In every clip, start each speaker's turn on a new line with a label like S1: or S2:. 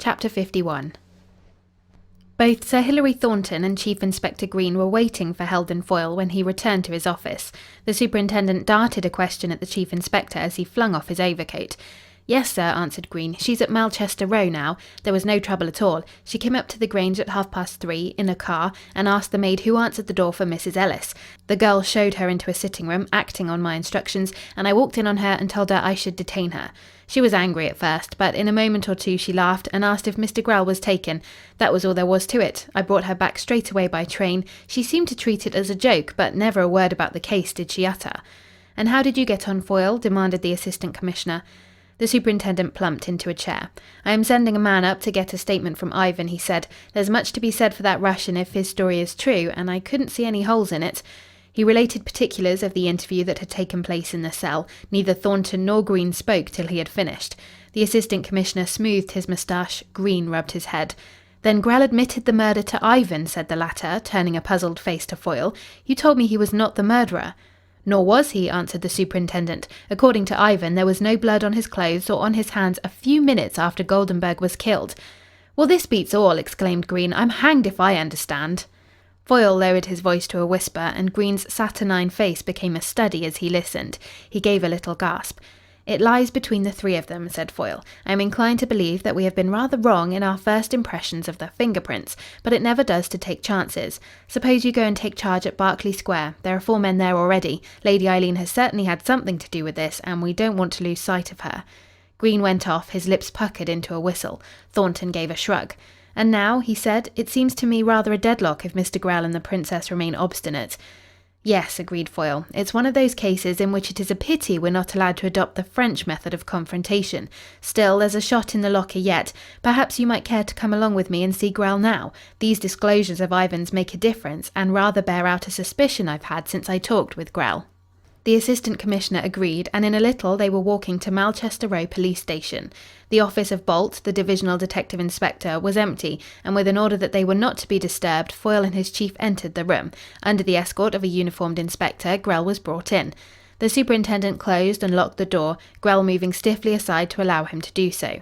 S1: Chapter 51. Both Sir Hilary Thornton and Chief Inspector Green were waiting for Heldon Foyle when he returned to his office. The superintendent darted a question at the chief inspector as he flung off his overcoat. "Yes, sir," answered Green. "She's at Malchester Row now. There was no trouble at all. She came up to the Grange at 3:30 in a car and asked the maid who answered the door for Mrs. Ellis. The girl showed her into a sitting room, acting on my instructions, and I walked in on her and told her I should detain her. She was angry at first, but in a moment or two she laughed and asked if Mr. Grell was taken. That was all there was to it. I brought her back straight away by train. She seemed to treat it as a joke, but never a word about the case did she utter." "And how did you get on, Foyle?" demanded the Assistant Commissioner. The superintendent plumped into a chair. "I am sending a man up to get a statement from Ivan," he said. "There's much to be said for that Russian if his story is true, and I couldn't see any holes in it." He related particulars of the interview that had taken place in the cell. Neither Thornton nor Green spoke till he had finished. The Assistant Commissioner smoothed his moustache. Green rubbed his head. "Then Grell admitted the murder to Ivan," said the latter, turning a puzzled face to Foyle. "You told me he was not the murderer." "Nor was he," answered the superintendent. "According to Ivan, there was no blood on his clothes or on his hands a few minutes after Goldenburg was killed." "Well, this beats all," exclaimed Green. "I'm hanged if I understand." Foyle lowered his voice to a whisper, and Green's saturnine face became a study as he listened. He gave a little gasp. "It lies between the three of them," said Foyle. "I am inclined to believe that we have been rather wrong in our first impressions of the fingerprints, but it never does to take chances. Suppose you go and take charge at Berkeley Square. There are 4 men there already. Lady Eileen has certainly had something to do with this, and we don't want to lose sight of her." Green went off, his lips puckered into a whistle. Thornton gave a shrug. "And now," he said, "it seems to me rather a deadlock if Mr. Grell and the Princess remain obstinate." "Yes," agreed Foyle. "It's one of those cases in which it is a pity we're not allowed to adopt the French method of confrontation. Still, there's a shot in the locker yet. Perhaps you might care to come along with me and see Grell now. These disclosures of Ivan's make a difference, and rather bear out a suspicion I've had since I talked with Grell." The Assistant Commissioner agreed, and in a little they were walking to Malchester Row Police Station. The office of Bolt, the Divisional Detective Inspector, was empty, and with an order that they were not to be disturbed, Foyle and his chief entered the room. Under the escort of a uniformed inspector, Grell was brought in. The superintendent closed and locked the door, Grell moving stiffly aside to allow him to do so.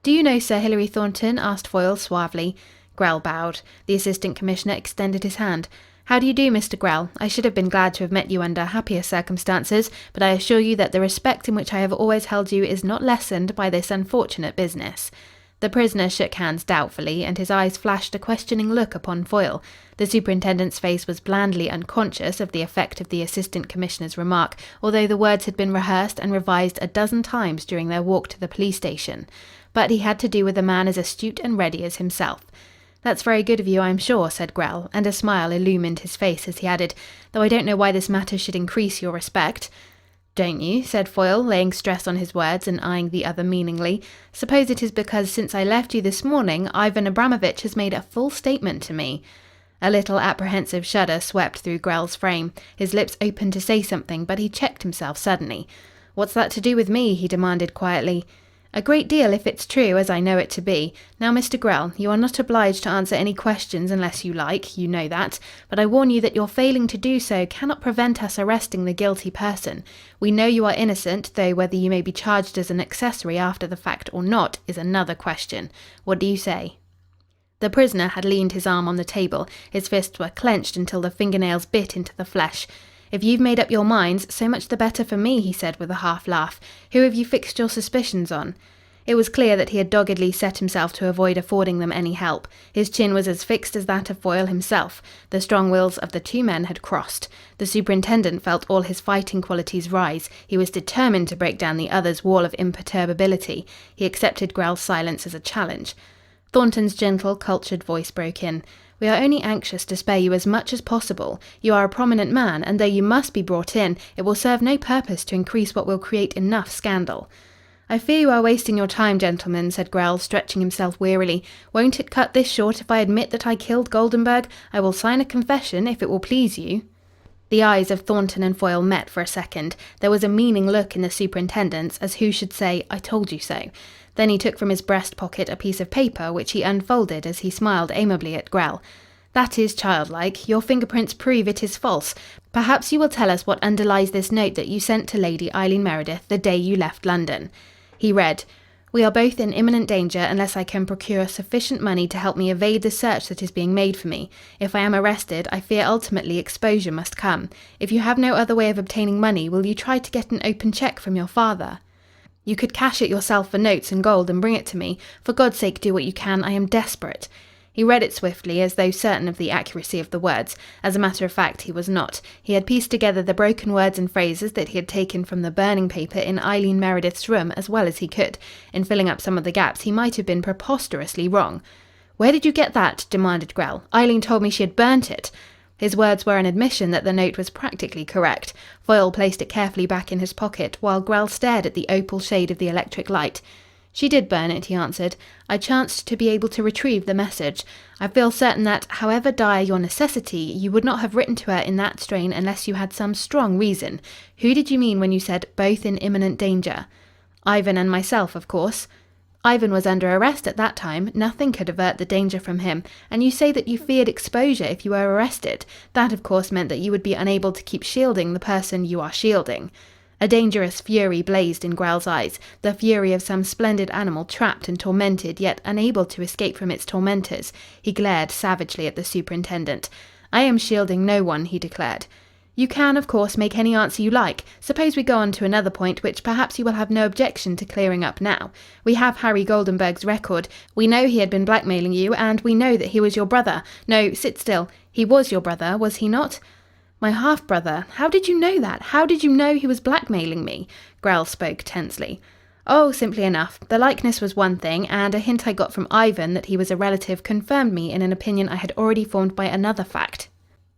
S1: "Do you know Sir Hilary Thornton?" asked Foyle suavely. Grell bowed. The Assistant Commissioner extended his hand. "How do you do, Mr. Grell? I should have been glad to have met you under happier circumstances, but I assure you that the respect in which I have always held you is not lessened by this unfortunate business." The prisoner shook hands doubtfully, and his eyes flashed a questioning look upon Foyle. The superintendent's face was blandly unconscious of the effect of the Assistant Commissioner's remark, although the words had been rehearsed and revised a dozen times during their walk to the police station. But he had to do with a man as astute and ready as himself. "That's very good of you, I'm sure," said Grell, and a smile illumined his face as he added, "though I don't know why this matter should increase your respect." "Don't you?" said Foyle, laying stress on his words and eyeing the other meaningly. "Suppose it is because since I left you this morning, Ivan Abramovitch has made a full statement to me." A little apprehensive shudder swept through Grell's frame. His lips opened to say something, but he checked himself suddenly. "What's that to do with me?" he demanded quietly. "A great deal if it's true, as I know it to be. Now, Mr. Grell, you are not obliged to answer any questions unless you like, you know that, but I warn you that your failing to do so cannot prevent us arresting the guilty person. We know you are innocent, though whether you may be charged as an accessory after the fact or not is another question. What do you say?" The prisoner had leaned his arm on the table. His fists were clenched until the fingernails bit into the flesh. "If you've made up your minds, so much the better for me," he said with a half laugh. "Who have you fixed your suspicions on?" It was clear that he had doggedly set himself to avoid affording them any help. His chin was as fixed as that of Foyle himself. The strong wills of the 2 men had crossed. The superintendent felt all his fighting qualities rise. He was determined to break down the other's wall of imperturbability. He accepted Grell's silence as a challenge. Thornton's gentle, cultured voice broke in. "We are only anxious to spare you as much as possible. You are a prominent man, and though you must be brought in, it will serve no purpose to increase what will create enough scandal." "I fear you are wasting your time, gentlemen," said Grell, stretching himself wearily. "Won't it cut this short if I admit that I killed Goldenburg? I will sign a confession if it will please you." The eyes of Thornton and Foyle met for a second. There was a meaning look in the superintendent's, as who should say, "I told you so." Then he took from his breast pocket a piece of paper, which he unfolded as he smiled amiably at Grell. "That is childlike. Your fingerprints prove it is false. Perhaps you will tell us what underlies this note that you sent to Lady Eileen Meredith the day you left London." He read, We are both in imminent danger unless I can procure sufficient money to help me evade the search that is being made for me. If I am arrested, I fear ultimately exposure must come. If you have no other way of obtaining money, will you try to get an open check from your father? You could cash it yourself for notes and gold and bring it to me. For God's sake, do what you can. I am desperate." He read it swiftly, as though certain of the accuracy of the words. As a matter of fact, he was not. He had pieced together the broken words and phrases that he had taken from the burning paper in Eileen Meredith's room as well as he could. In filling up some of the gaps, he might have been preposterously wrong. "Where did you get that?" demanded Grell. "Eileen told me she had burnt it." His words were an admission that the note was practically correct. Foyle placed it carefully back in his pocket, while Grell stared at the opal shade of the electric light. "She did burn it," he answered. "I chanced to be able to retrieve the message. I feel certain that, however dire your necessity, you would not have written to her in that strain unless you had some strong reason. Who did you mean when you said both in imminent danger?" "Ivan and myself, of course." "Ivan was under arrest at that time. Nothing could avert the danger from him. And you say that you feared exposure if you were arrested. That, of course, meant that you would be unable to keep shielding the person you are shielding." A dangerous fury blazed in Grell's eyes, the fury of some splendid animal trapped and tormented, yet unable to escape from its tormentors. He glared savagely at the superintendent. "I am shielding no one," he declared. "You can, of course, make any answer you like. Suppose we go on to another point which perhaps you will have no objection to clearing up now. We have Harry Goldenburg's record. We know he had been blackmailing you, and we know that he was your brother. No, sit still. He was your brother, was he not?" "My half-brother. How did you know that? How did you know he was blackmailing me?" Grell spoke tensely. "Oh, simply enough. The likeness was one thing, and a hint I got from Ivan that he was a relative confirmed me in an opinion I had already formed by another fact,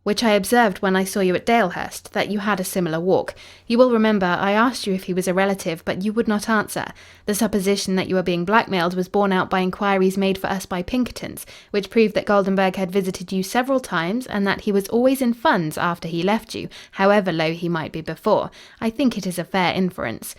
S1: which I observed when I saw you at Dalehurst, that you had a similar walk. You will remember I asked you if he was a relative, but you would not answer. The supposition that you were being blackmailed was borne out by inquiries made for us by Pinkertons, which proved that Goldenburg had visited you several times and that he was always in funds after he left you, however low he might be before. I think it is a fair inference."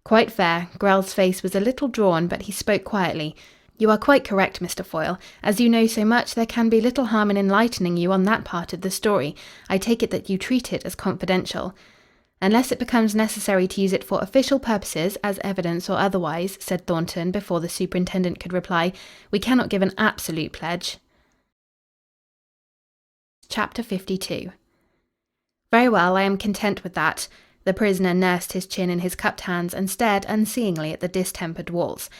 S1: "Quite fair." Grell's face was a little drawn, but he spoke quietly. "You are quite correct, Mr. Foyle. As you know so much, there can be little harm in enlightening you on that part of the story. I take it that you treat it as confidential." "Unless it becomes necessary to use it for official purposes, as evidence or otherwise," said Thornton before the superintendent could reply. "We cannot give an absolute pledge." Chapter 52. "Very well, I am content with that." The prisoner nursed his chin in his cupped hands and stared unseeingly at the distempered walls.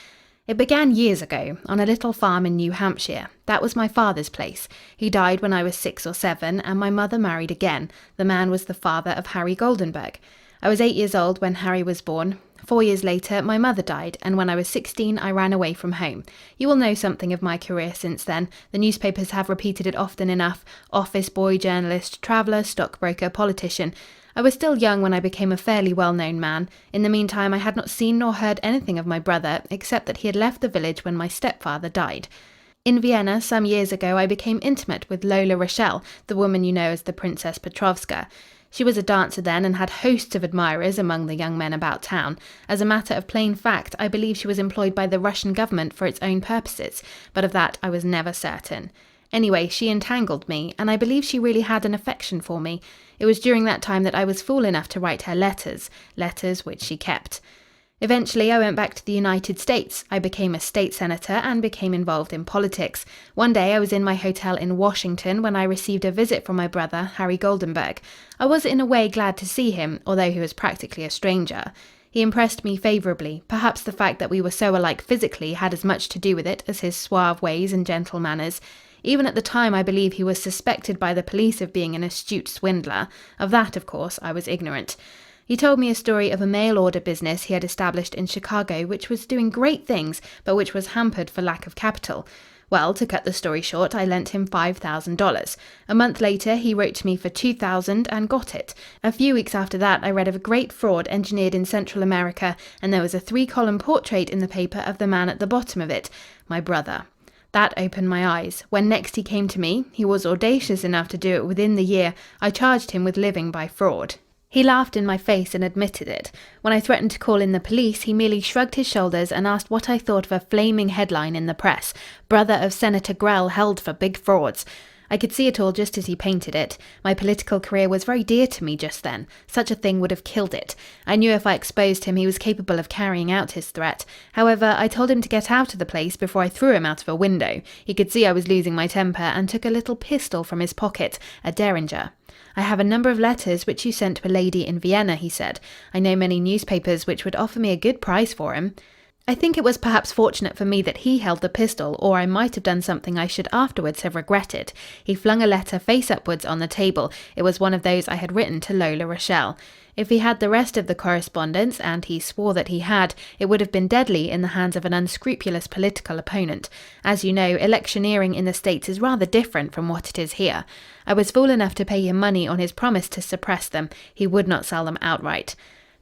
S1: "It began years ago, on a little farm in New Hampshire. That was my father's place. He died when I was 6 or 7, and my mother married again. The man was the father of Harry Goldenburg. I was 8 years old when Harry was born. 4 years later, my mother died, and when I was 16, I ran away from home. You will know something of my career since then. The newspapers have repeated it often enough. Office boy, journalist, traveller, stockbroker, politician. I was still young when I became a fairly well-known man. In the meantime, I had not seen nor heard anything of my brother, except that he had left the village when my stepfather died. In Vienna, some years ago, I became intimate with Lola Rochelle, the woman you know as the Princess Petrovska. She was a dancer then and had hosts of admirers among the young men about town. As a matter of plain fact, I believe she was employed by the Russian government for its own purposes, but of that I was never certain. Anyway, she entangled me, and I believe she really had an affection for me. It was during that time that I was fool enough to write her letters which she kept. Eventually, I went back to the United States. I became a state senator and became involved in politics. One day, I was in my hotel in Washington when I received a visit from my brother, Harry Goldenburg. I was in a way glad to see him, although he was practically a stranger. He impressed me favourably. Perhaps the fact that we were so alike physically had as much to do with it as his suave ways and gentle manners. Even at the time, I believe he was suspected by the police of being an astute swindler. Of that, of course, I was ignorant. He told me a story of a mail-order business he had established in Chicago which was doing great things, but which was hampered for lack of capital. Well, to cut the story short, I lent him $5,000. A month later, he wrote to me for $2,000 and got it. A few weeks after that, I read of a great fraud engineered in Central America, and there was a 3-column portrait in the paper of the man at the bottom of it, my brother. That opened my eyes. When next he came to me, he was audacious enough to do it within the year. I charged him with living by fraud. He laughed in my face and admitted it. When I threatened to call in the police, he merely shrugged his shoulders and asked what I thought of a flaming headline in the press: "Brother of Senator Grell held for big frauds." I could see it all just as he painted it. My political career was very dear to me just then. Such a thing would have killed it. I knew if I exposed him, he was capable of carrying out his threat. However, I told him to get out of the place before I threw him out of a window. He could see I was losing my temper and took a little pistol from his pocket, a derringer. I have a number of letters which you sent to a lady in Vienna, he said. I know many newspapers which would offer me a good price for him. I think it was perhaps fortunate for me that he held the pistol, or I might have done something I should afterwards have regretted. He flung a letter face upwards on the table. It was one of those I had written to Lola Rochelle. If he had the rest of the correspondence, and he swore that he had, it would have been deadly in the hands of an unscrupulous political opponent. As you know, electioneering in the States is rather different from what it is here. I was fool enough to pay him money on his promise to suppress them. He would not sell them outright.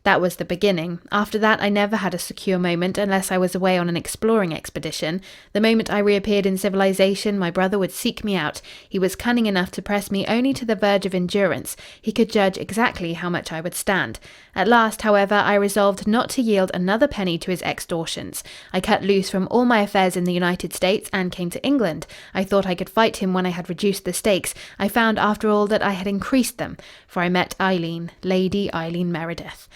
S1: That was the beginning. After that, I never had a secure moment unless I was away on an exploring expedition. The moment I reappeared in civilization, my brother would seek me out. He was cunning enough to press me only to the verge of endurance. He could judge exactly how much I would stand. At last, however, I resolved not to yield another penny to his extortions. I cut loose from all my affairs in the United States and came to England. I thought I could fight him when I had reduced the stakes. I found, after all, that I had increased them, for I met Eileen, Lady Eileen Meredith.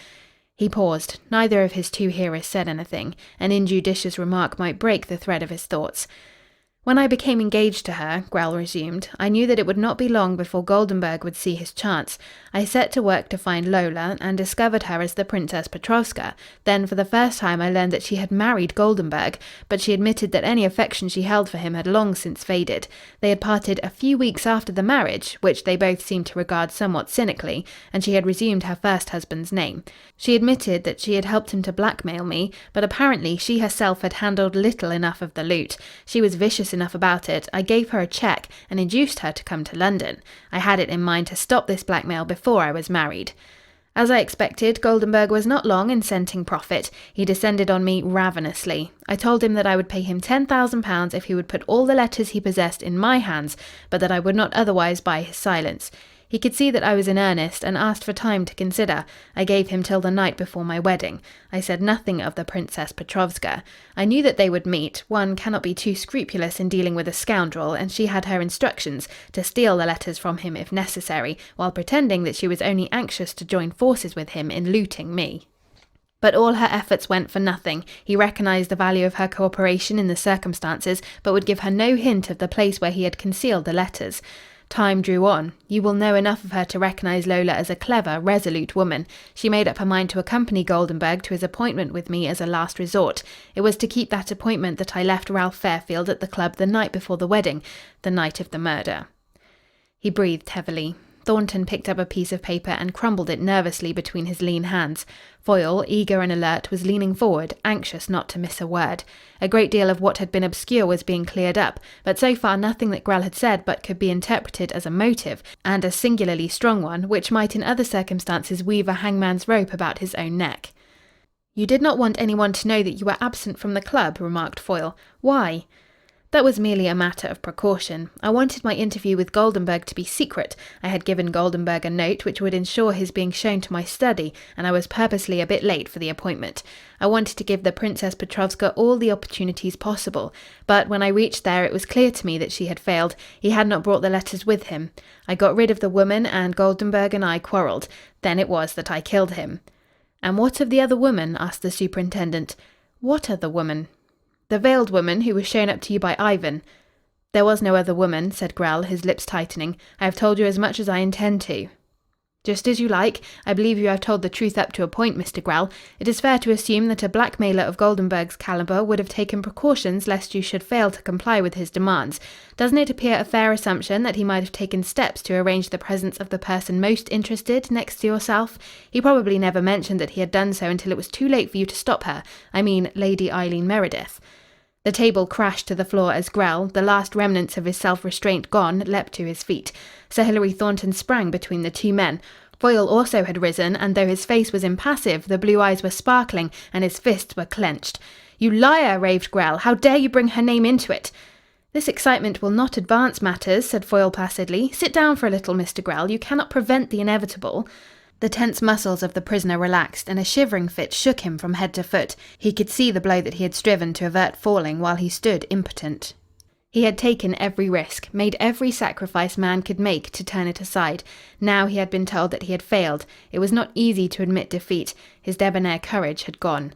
S1: He paused. Neither of his two hearers said anything. An injudicious remark might break the thread of his thoughts. When I became engaged to her, Grell resumed, I knew that it would not be long before Goldenburg would see his chance. I set to work to find Lola, and discovered her as the Princess Petrovska. Then for the first time I learned that she had married Goldenburg, but she admitted that any affection she held for him had long since faded. They had parted a few weeks after the marriage, which they both seemed to regard somewhat cynically, and she had resumed her first husband's name. She admitted that she had helped him to blackmail me, but apparently she herself had handled little enough of the loot. She was vicious enough about it. I gave her a cheque and induced her to come to London. I had it in mind to stop this blackmail before I was married. As I expected, Goldenburg was not long in scenting profit. He descended on me ravenously. I told him that I would pay him £10,000 if he would put all the letters he possessed in my hands, but that I would not otherwise buy his silence. He could see that I was in earnest and asked for time to consider. I gave him till the night before my wedding. I said nothing of the Princess Petrovska. I knew that they would meet. One cannot be too scrupulous in dealing with a scoundrel, and she had her instructions to steal the letters from him if necessary, while pretending that she was only anxious to join forces with him in looting me. But all her efforts went for nothing. He recognised the value of her cooperation in the circumstances, but would give her no hint of the place where he had concealed the letters. Time drew on. You will know enough of her to recognise Lola as a clever, resolute woman. She made up her mind to accompany Goldenburg to his appointment with me as a last resort. It was to keep that appointment that I left Ralph Fairfield at the club the night before the wedding, the night of the murder. He breathed heavily. Thornton picked up a piece of paper and crumbled it nervously between his lean hands. Foyle, eager and alert, was leaning forward, anxious not to miss a word. A great deal of what had been obscure was being cleared up, but so far nothing that Grell had said but could be interpreted as a motive, and a singularly strong one, which might in other circumstances weave a hangman's rope about his own neck. "You did not want anyone to know that you were absent from the club," remarked Foyle. "Why?" "That was merely a matter of precaution. I wanted my interview with Goldenburg to be secret. I had given Goldenburg a note which would ensure his being shown to my study, and I was purposely a bit late for the appointment. I wanted to give the Princess Petrovska all the opportunities possible, but when I reached there it was clear to me that she had failed. He had not brought the letters with him. I got rid of the woman, and Goldenburg and I quarrelled. Then it was that I killed him." "And what of the other woman?" asked the superintendent. "What other woman?" "The veiled woman who was shown up to you by Ivan." "There was no other woman," said Grell, his lips tightening. "I have told you as much as I intend to." "Just as you like. I believe you have told the truth up to a point, Mr. Grell. It is fair to assume that a blackmailer of Goldenburg's calibre would have taken precautions lest you should fail to comply with his demands. Doesn't it appear a fair assumption that he might have taken steps to arrange the presence of the person most interested next to yourself? He probably never mentioned that he had done so until it was too late for you to stop her. I mean, Lady Eileen Meredith." The table crashed to the floor as Grell, the last remnants of his self-restraint gone, leapt to his feet. Sir Hilary Thornton sprang between the two men. Foyle also had risen, and though his face was impassive, the blue eyes were sparkling, and his fists were clenched. "You liar!" raved Grell. "How dare you bring her name into it?" "This excitement will not advance matters," said Foyle placidly. "Sit down for a little, Mr. Grell. You cannot prevent the inevitable." The tense muscles of the prisoner relaxed, and a shivering fit shook him from head to foot. He could see the blow that he had striven to avert falling while he stood impotent. He had taken every risk, made every sacrifice man could make to turn it aside. Now he had been told that he had failed. It was not easy to admit defeat. His debonair courage had gone.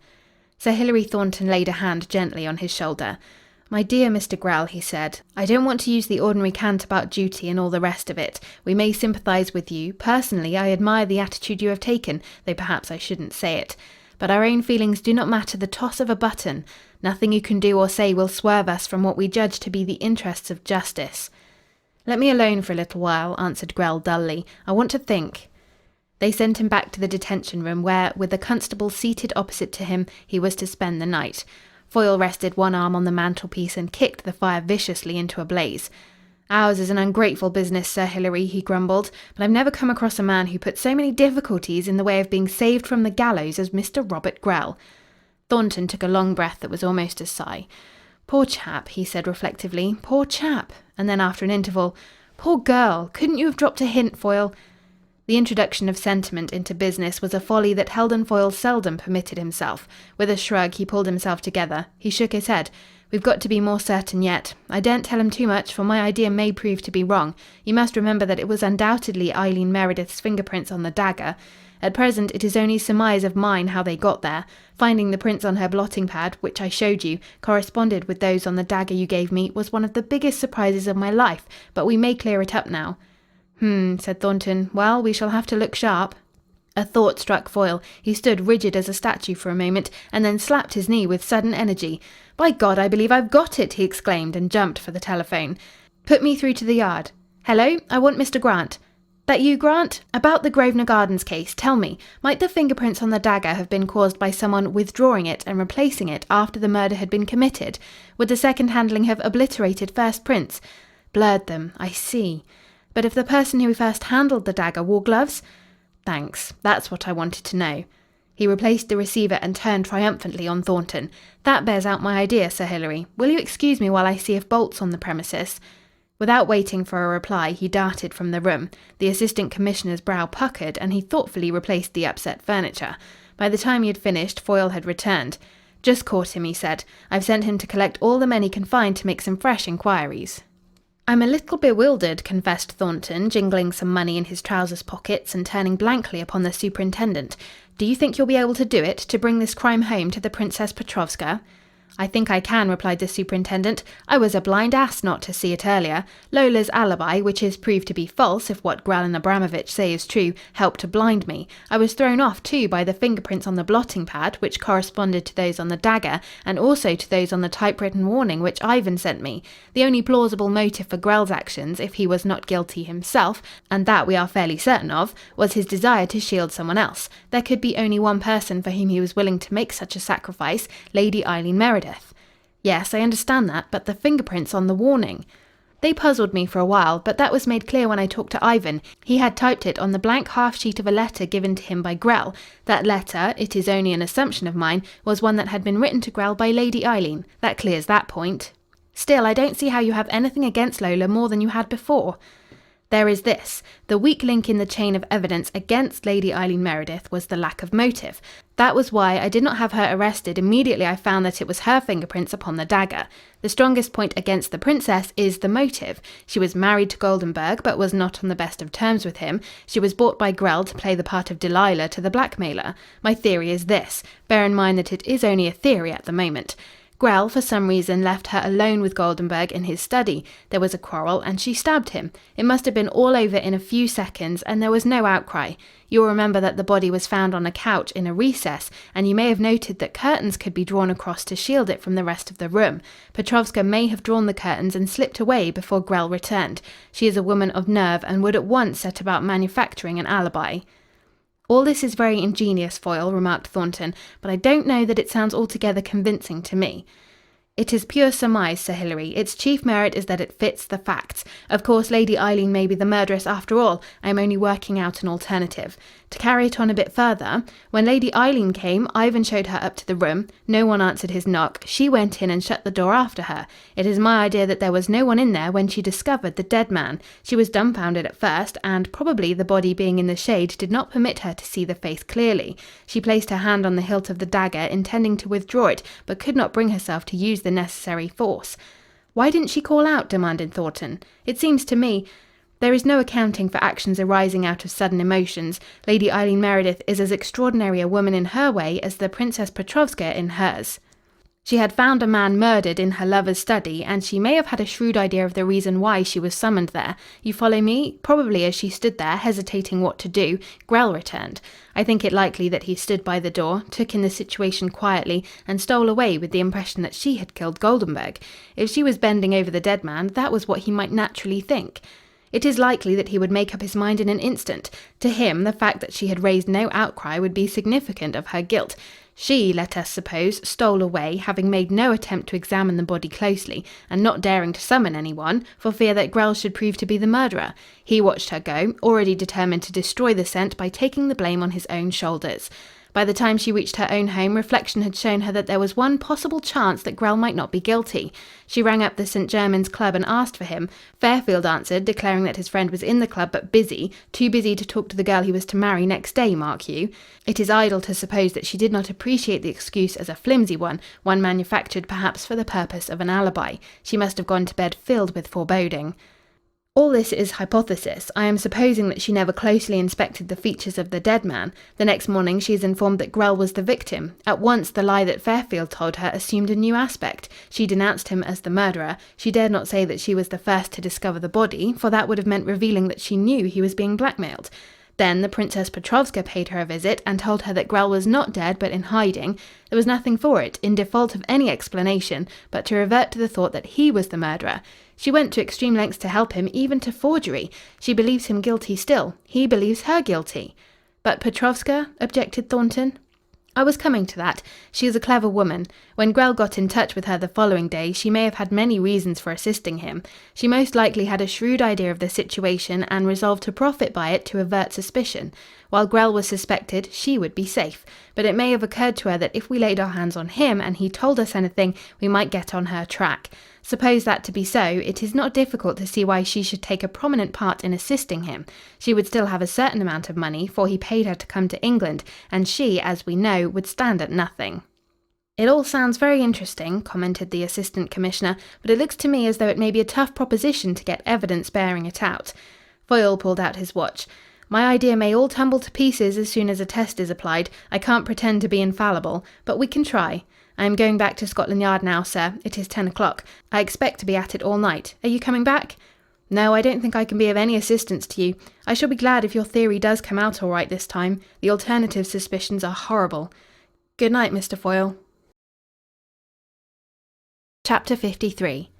S1: Sir Hilary Thornton laid a hand gently on his shoulder. "My dear Mr. Grell," he said, "I don't want to use the ordinary cant about duty and all the rest of it. We may sympathise with you. Personally, I admire the attitude you have taken, though perhaps I shouldn't say it. But our own feelings do not matter the toss of a button. Nothing you can do or say will swerve us from what we judge to be the interests of justice." "Let me alone for a little while," answered Grell dully. "I want to think." They sent him back to the detention room where, with the constable seated opposite to him, he was to spend the night. Foyle rested one arm on the mantelpiece and kicked the fire viciously into a blaze. "Ours is an ungrateful business, Sir Hilary," he grumbled, "but I've never come across a man who put so many difficulties in the way of being saved from the gallows as Mr. Robert Grell." Thornton took a long breath that was almost a sigh. "Poor chap," he said reflectively. "Poor chap." And then after an interval, "Poor girl. Couldn't you have dropped a hint, Foyle?" The introduction of sentiment into business was a folly that Heldon Foyle seldom permitted himself. With a shrug, he pulled himself together. He shook his head. "We've got to be more certain yet. I daren't tell him too much, for my idea may prove to be wrong. You must remember that it was undoubtedly Eileen Meredith's fingerprints on the dagger. At present, it is only surmise of mine how they got there. Finding the prints on her blotting pad, which I showed you, corresponded with those on the dagger you gave me, was one of the biggest surprises of my life, but we may clear it up now." Said Thornton. "Well, we shall have to look sharp." A thought struck Foyle. He stood rigid as a statue for a moment, and then slapped his knee with sudden energy. "By God, I believe I've got it!" he exclaimed, and jumped for the telephone. "Put me through to the yard." "Hello, I want Mr. Grant." "That you, Grant? About the Grosvenor Gardens case, tell me, might the fingerprints on the dagger have been caused by someone withdrawing it and replacing it after the murder had been committed? Would the second handling have obliterated first prints?" "Blurred them. I see. But if the person who first handled the dagger wore gloves?" "Thanks. That's what I wanted to know." He replaced the receiver and turned triumphantly on Thornton. "That bears out my idea, Sir Hilary. Will you excuse me while I see if Bolt's on the premises?" Without waiting for a reply, he darted from the room. The Assistant Commissioner's brow puckered, and he thoughtfully replaced the upset furniture. By the time he had finished, Foyle had returned. "Just caught him," he said. "I've sent him to collect all the men he can find to make some fresh inquiries." "I'm a little bewildered," confessed Thornton, jingling some money in his trousers pockets and turning blankly upon the superintendent. "Do you think you'll be able to do it, to bring this crime home to the Princess Petrovska?" "I think I can," replied the superintendent. "I was a blind ass not to see it earlier. Lola's alibi, which is proved to be false if what Grell and Abramovich say is true, helped to blind me. I was thrown off, too, by the fingerprints on the blotting pad, which corresponded to those on the dagger, and also to those on the typewritten warning which Ivan sent me. The only plausible motive for Grell's actions, if he was not guilty himself, and that we are fairly certain of, was his desire to shield someone else. There could be only one person for whom he was willing to make such a sacrifice, Lady Eileen Meredith." "Yes, I understand that, but the fingerprints on the warning—" "They puzzled me for a while, but that was made clear when I talked to Ivan. He had typed it on the blank half-sheet of a letter given to him by Grell. That letter, it is only an assumption of mine, was one that had been written to Grell by Lady Eileen. That clears that point." "Still, I don't see how you have anything against Lola more than you had before." "There is this. The weak link in the chain of evidence against Lady Eileen Meredith was the lack of motive. That was why I did not have her arrested immediately I found that it was her fingerprints upon the dagger. The strongest point against the princess is the motive. She was married to Goldenburg, but was not on the best of terms with him. She was bought by Grell to play the part of Delilah to the blackmailer. My theory is this. Bear in mind that it is only a theory at the moment. Grell, for some reason, left her alone with Goldenburg in his study. There was a quarrel, and she stabbed him. It must have been all over in a few seconds, and there was no outcry. You'll remember that the body was found on a couch in a recess, and you may have noted that curtains could be drawn across to shield it from the rest of the room. Petrovska may have drawn the curtains and slipped away before Grell returned. She is a woman of nerve, and would at once set about manufacturing an alibi." "All this is very ingenious, Foyle," remarked Thornton, "but I don't know that it sounds altogether convincing to me." "It is pure surmise, Sir Hilary. Its chief merit is that it fits the facts. Of course, Lady Eileen may be the murderess after all. I am only working out an alternative. To carry it on a bit further, when Lady Eileen came, Ivan showed her up to the room. No one answered his knock. She went in and shut the door after her. It is my idea that there was no one in there when she discovered the dead man. She was dumbfounded at first, and probably the body being in the shade did not permit her to see the face clearly. She placed her hand on the hilt of the dagger, intending to withdraw it, but could not bring herself to use the necessary force." "Why didn't she call out?" demanded Thornton. "It seems to me there is no accounting for actions arising out of sudden emotions. Lady Eileen Meredith is as extraordinary a woman in her way as the Princess Petrovska in hers. She had found a man murdered in her lover's study, and she may have had a shrewd idea of the reason why she was summoned there. You follow me? Probably as she stood there, hesitating what to do, Grell returned. I think it likely that he stood by the door, took in the situation quietly, and stole away with the impression that she had killed Goldenburg. If she was bending over the dead man, that was what he might naturally think. It is likely that he would make up his mind in an instant. To him, the fact that she had raised no outcry would be significant of her guilt. She, let us suppose, stole away, having made no attempt to examine the body closely, and not daring to summon anyone, for fear that Grell should prove to be the murderer. He watched her go, already determined to destroy the scent by taking the blame on his own shoulders. By the time she reached her own home, reflection had shown her that there was one possible chance that Grell might not be guilty. She rang up the St. Germans Club and asked for him. Fairfield answered, declaring that his friend was in the club but busy, too busy to talk to the girl he was to marry next day, mark you. It is idle to suppose that she did not appreciate the excuse as a flimsy one manufactured perhaps for the purpose of an alibi. She must have gone to bed filled with foreboding. All this is hypothesis. I am supposing that she never closely inspected the features of the dead man. The next morning she is informed that Grell was the victim. At once the lie that Fairfield told her assumed a new aspect. She denounced him as the murderer. She dared not say that she was the first to discover the body, for that would have meant revealing that she knew he was being blackmailed. Then the Princess Petrovska paid her a visit and told her that Grell was not dead but in hiding. There was nothing for it, in default of any explanation, but to revert to the thought that he was the murderer. She went to extreme lengths to help him, even to forgery. She believes him guilty still. He believes her guilty. "But Petrovska?" objected Thornton. "I was coming to that. She is a clever woman. When Grell got in touch with her the following day, she may have had many reasons for assisting him. She most likely had a shrewd idea of the situation and resolved to profit by it to avert suspicion. While Grell was suspected, she would be safe. But it may have occurred to her that if we laid our hands on him and he told us anything, we might get on her track. Suppose that to be so, it is not difficult to see why she should take a prominent part in assisting him. She would still have a certain amount of money, for he paid her to come to England, and she, as we know, would stand at nothing." "It all sounds very interesting," commented the Assistant Commissioner, "but it looks to me as though it may be a tough proposition to get evidence bearing it out." Foyle pulled out his watch. "My idea may all tumble to pieces as soon as a test is applied. I can't pretend to be infallible, but we can try. I am going back to Scotland Yard now, sir. It is 10 o'clock. I expect to be at it all night. Are you coming back?" "No, I don't think I can be of any assistance to you. I shall be glad if your theory does come out all right this time. The alternative suspicions are horrible. Good night, Mr. Foyle." Chapter 53.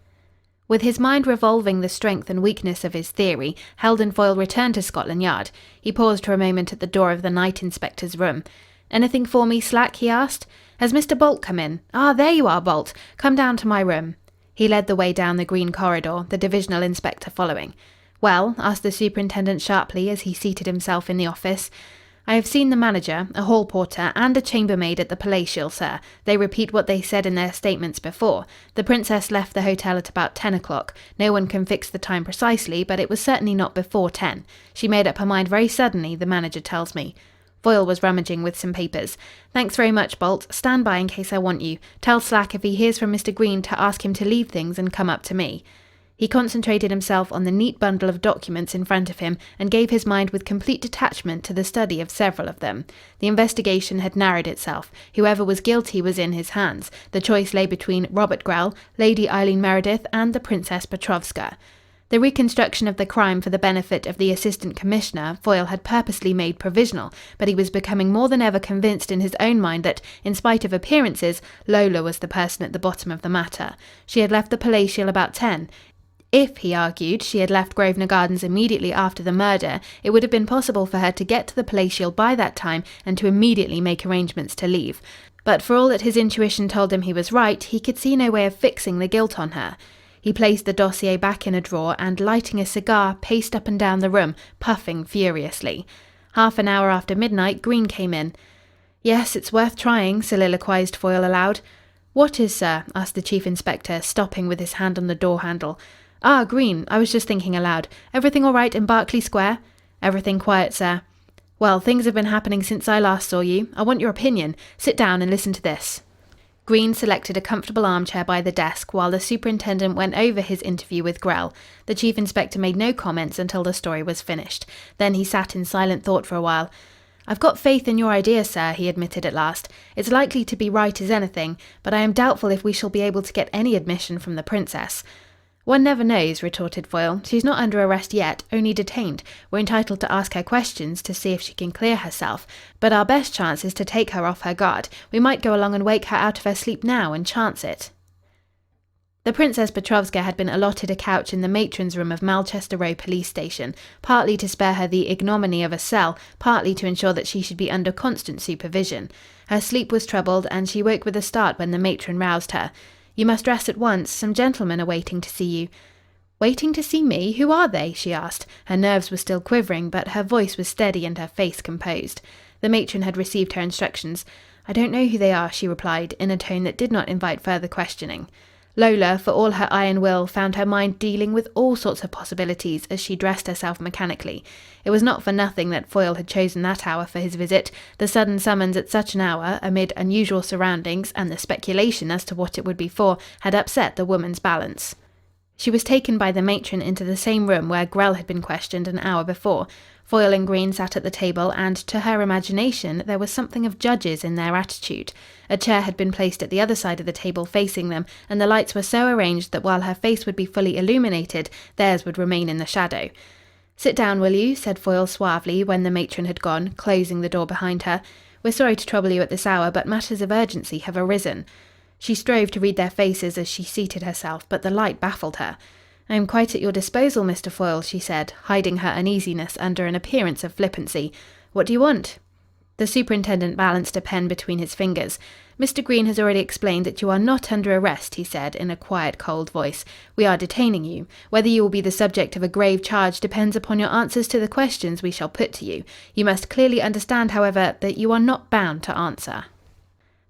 S1: With his mind revolving the strength and weakness of his theory, Heldon Foyle returned to Scotland Yard. He paused for a moment at the door of the night inspector's room. "Anything for me, Slack?" he asked. "Has Mr. Bolt come in? Ah, there you are, Bolt. Come down to my room." He led the way down the green corridor, the divisional inspector following. "Well?" asked the superintendent sharply as he seated himself in the office. "I have seen the manager, a hall porter, and a chambermaid at the Palatial, sir. They repeat what they said in their statements before. The princess left the hotel at about 10 o'clock. No one can fix the time precisely, but it was certainly not before 10. She made up her mind very suddenly, the manager tells me." Foyle was rummaging with some papers. "Thanks very much, Bolt. Stand by in case I want you. Tell Slack if he hears from Mr. Green to ask him to leave things and come up to me." He concentrated himself on the neat bundle of documents in front of him and gave his mind with complete detachment to the study of several of them. The investigation had narrowed itself. Whoever was guilty was in his hands. The choice lay between Robert Grell, Lady Eileen Meredith, and the Princess Petrovska. The reconstruction of the crime for the benefit of the Assistant Commissioner Foyle had purposely made provisional, but he was becoming more than ever convinced in his own mind that, in spite of appearances, Lola was the person at the bottom of the matter. She had left the Palatial about 10. If, he argued, she had left Grosvenor Gardens immediately after the murder, it would have been possible for her to get to the Palatial by that time and to immediately make arrangements to leave. But for all that his intuition told him he was right, he could see no way of fixing the guilt on her. He placed the dossier back in a drawer and, lighting a cigar, paced up and down the room, puffing furiously. Half an hour after midnight, Green came in. "Yes, it's worth trying," soliloquized Foyle aloud. "What is, sir?" asked the chief inspector, stopping with his hand on the door handle. "Ah, Green, I was just thinking aloud. Everything all right in Berkeley Square?" "Everything quiet, sir." "Well, things have been happening since I last saw you. I want your opinion. Sit down and listen to this." Green selected a comfortable armchair by the desk while the superintendent went over his interview with Grell. The chief inspector made no comments until the story was finished. Then he sat in silent thought for a while. "I've got faith in your idea, sir," he admitted at last. "It's likely to be right as anything, but I am doubtful if we shall be able to get any admission from the princess." "One never knows," retorted Foyle. "She's not under arrest yet, only detained. We're entitled to ask her questions to see if she can clear herself. But our best chance is to take her off her guard. We might go along and wake her out of her sleep now and chance it." The Princess Petrovska had been allotted a couch in the matron's room of Malchester Row police station, partly to spare her the ignominy of a cell, partly to ensure that she should be under constant supervision. Her sleep was troubled, and she woke with a start when the matron roused her. "You must dress at once. Some gentlemen are waiting to see you." "Waiting to see me? Who are they?" she asked. Her nerves were still quivering, but her voice was steady and her face composed. The matron had received her instructions. "I don't know who they are," she replied, in a tone that did not invite further questioning. Lola, for all her iron will, found her mind dealing with all sorts of possibilities as she dressed herself mechanically. It was not for nothing that Foyle had chosen that hour for his visit. The sudden summons at such an hour, amid unusual surroundings, and the speculation as to what it would be for, had upset the woman's balance. She was taken by the matron into the same room where Grell had been questioned an hour before. Foyle and Green sat at the table, and, to her imagination, there was something of judges in their attitude. A chair had been placed at the other side of the table facing them, and the lights were so arranged that while her face would be fully illuminated, theirs would remain in the shadow. "Sit down, will you?" said Foyle suavely when the matron had gone, closing the door behind her. "We're sorry to trouble you at this hour, but matters of urgency have arisen." She strove to read their faces as she seated herself, but the light baffled her. "I am quite at your disposal, Mr. Foyle," she said, hiding her uneasiness under an appearance of flippancy. "What do you want?" The superintendent balanced a pen between his fingers. "Mr. Green has already explained that you are not under arrest," he said, in a quiet, cold voice. "We are detaining you. Whether you will be the subject of a grave charge depends upon your answers to the questions we shall put to you. You must clearly understand, however, that you are not bound to answer."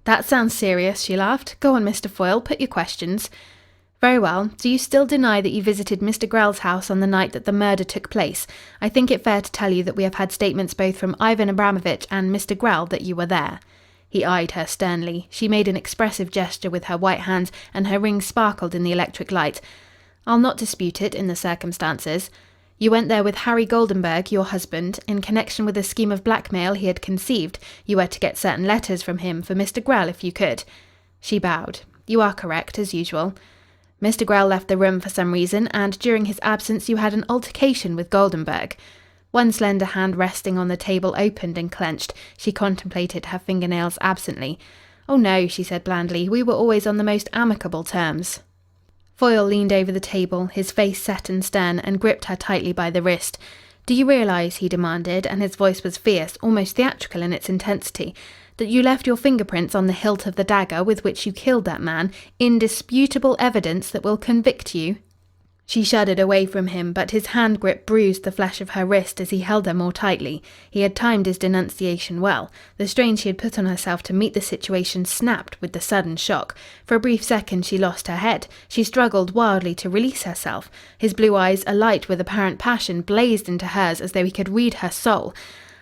S1: "That sounds serious," she laughed. "Go on, Mr. Foyle, put your questions." "Very well. Do you still deny that you visited Mr. Grell's house on the night that the murder took place? I think it fair to tell you that we have had statements both from Ivan Abramovich and Mr. Grell that you were there." He eyed her sternly. She made an expressive gesture with her white hands, and her rings sparkled in the electric light. "I'll not dispute it in the circumstances." "You went there with Harry Goldenburg, your husband, in connection with a scheme of blackmail he had conceived. You were to get certain letters from him for Mr. Grell if you could." She bowed. "You are correct, as usual." "Mr. Grell left the room for some reason, and during his absence you had an altercation with Goldenburg." One slender hand resting on the table opened and clenched. She contemplated her fingernails absently. "Oh no," she said blandly. "We were always on the most amicable terms." Foyle leaned over the table, his face set and stern, and gripped her tightly by the wrist. "Do you realise," he demanded, and his voice was fierce, almost theatrical in its intensity, "that you left your fingerprints on the hilt of the dagger with which you killed that man, indisputable evidence that will convict you?" She shuddered away from him, but his hand grip bruised the flesh of her wrist as he held her more tightly. He had timed his denunciation well. The strain she had put on herself to meet the situation snapped with the sudden shock. For a brief second she lost her head. She struggled wildly to release herself. His blue eyes, alight with apparent passion, blazed into hers as though he could read her soul.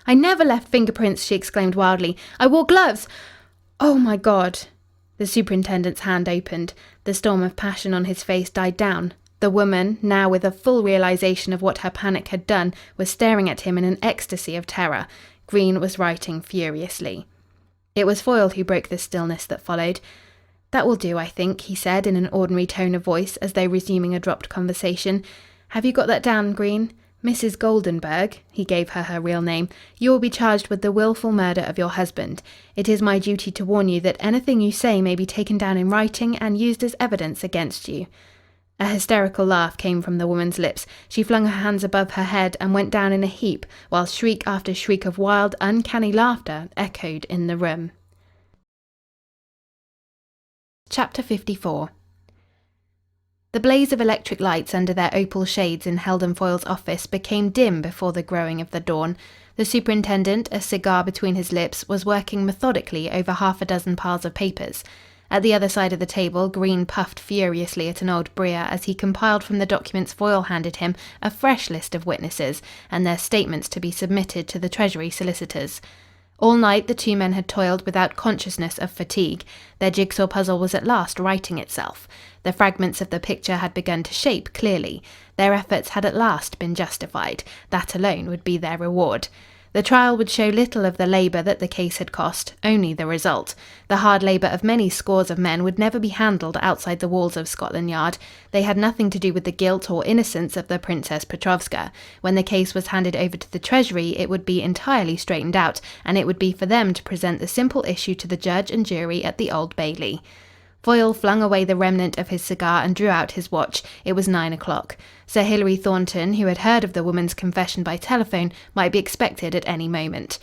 S1: "I never left fingerprints," she exclaimed wildly. "I wore gloves. Oh, my God!" The superintendent's hand opened. The storm of passion on his face died down. The woman, now with a full realization of what her panic had done, was staring at him in an ecstasy of terror. Green was writing furiously. It was Foyle who broke the stillness that followed. "That will do, I think," he said in an ordinary tone of voice, as though resuming a dropped conversation. "Have you got that down, Green? Mrs. Goldenburg," he gave her her real name, "you will be charged with the willful murder of your husband. It is my duty to warn you that anything you say may be taken down in writing and used as evidence against you." A hysterical laugh came from the woman's lips. She flung her hands above her head and went down in a heap, while shriek after shriek of wild, uncanny laughter echoed in the room. Chapter 54. The blaze of electric lights under their opal shades in Heldon Foyle's office became dim before the growing of the dawn. The superintendent, a cigar between his lips, was working methodically over half a dozen piles of papers. At the other side of the table, Green puffed furiously at an old briar as he compiled from the documents Foyle handed him a fresh list of witnesses, and their statements to be submitted to the Treasury solicitors. All night the two men had toiled without consciousness of fatigue. Their jigsaw puzzle was at last righting itself. The fragments of the picture had begun to shape clearly. Their efforts had at last been justified. That alone would be their reward. The trial would show little of the labour that the case had cost, only the result. The hard labour of many scores of men would never be handled outside the walls of Scotland Yard. They had nothing to do with the guilt or innocence of the Princess Petrovska. When the case was handed over to the Treasury, it would be entirely straightened out, and it would be for them to present the simple issue to the judge and jury at the Old Bailey. Foyle flung away the remnant of his cigar and drew out his watch. It was 9 o'clock. Sir Hilary Thornton, who had heard of the woman's confession by telephone, might be expected at any moment.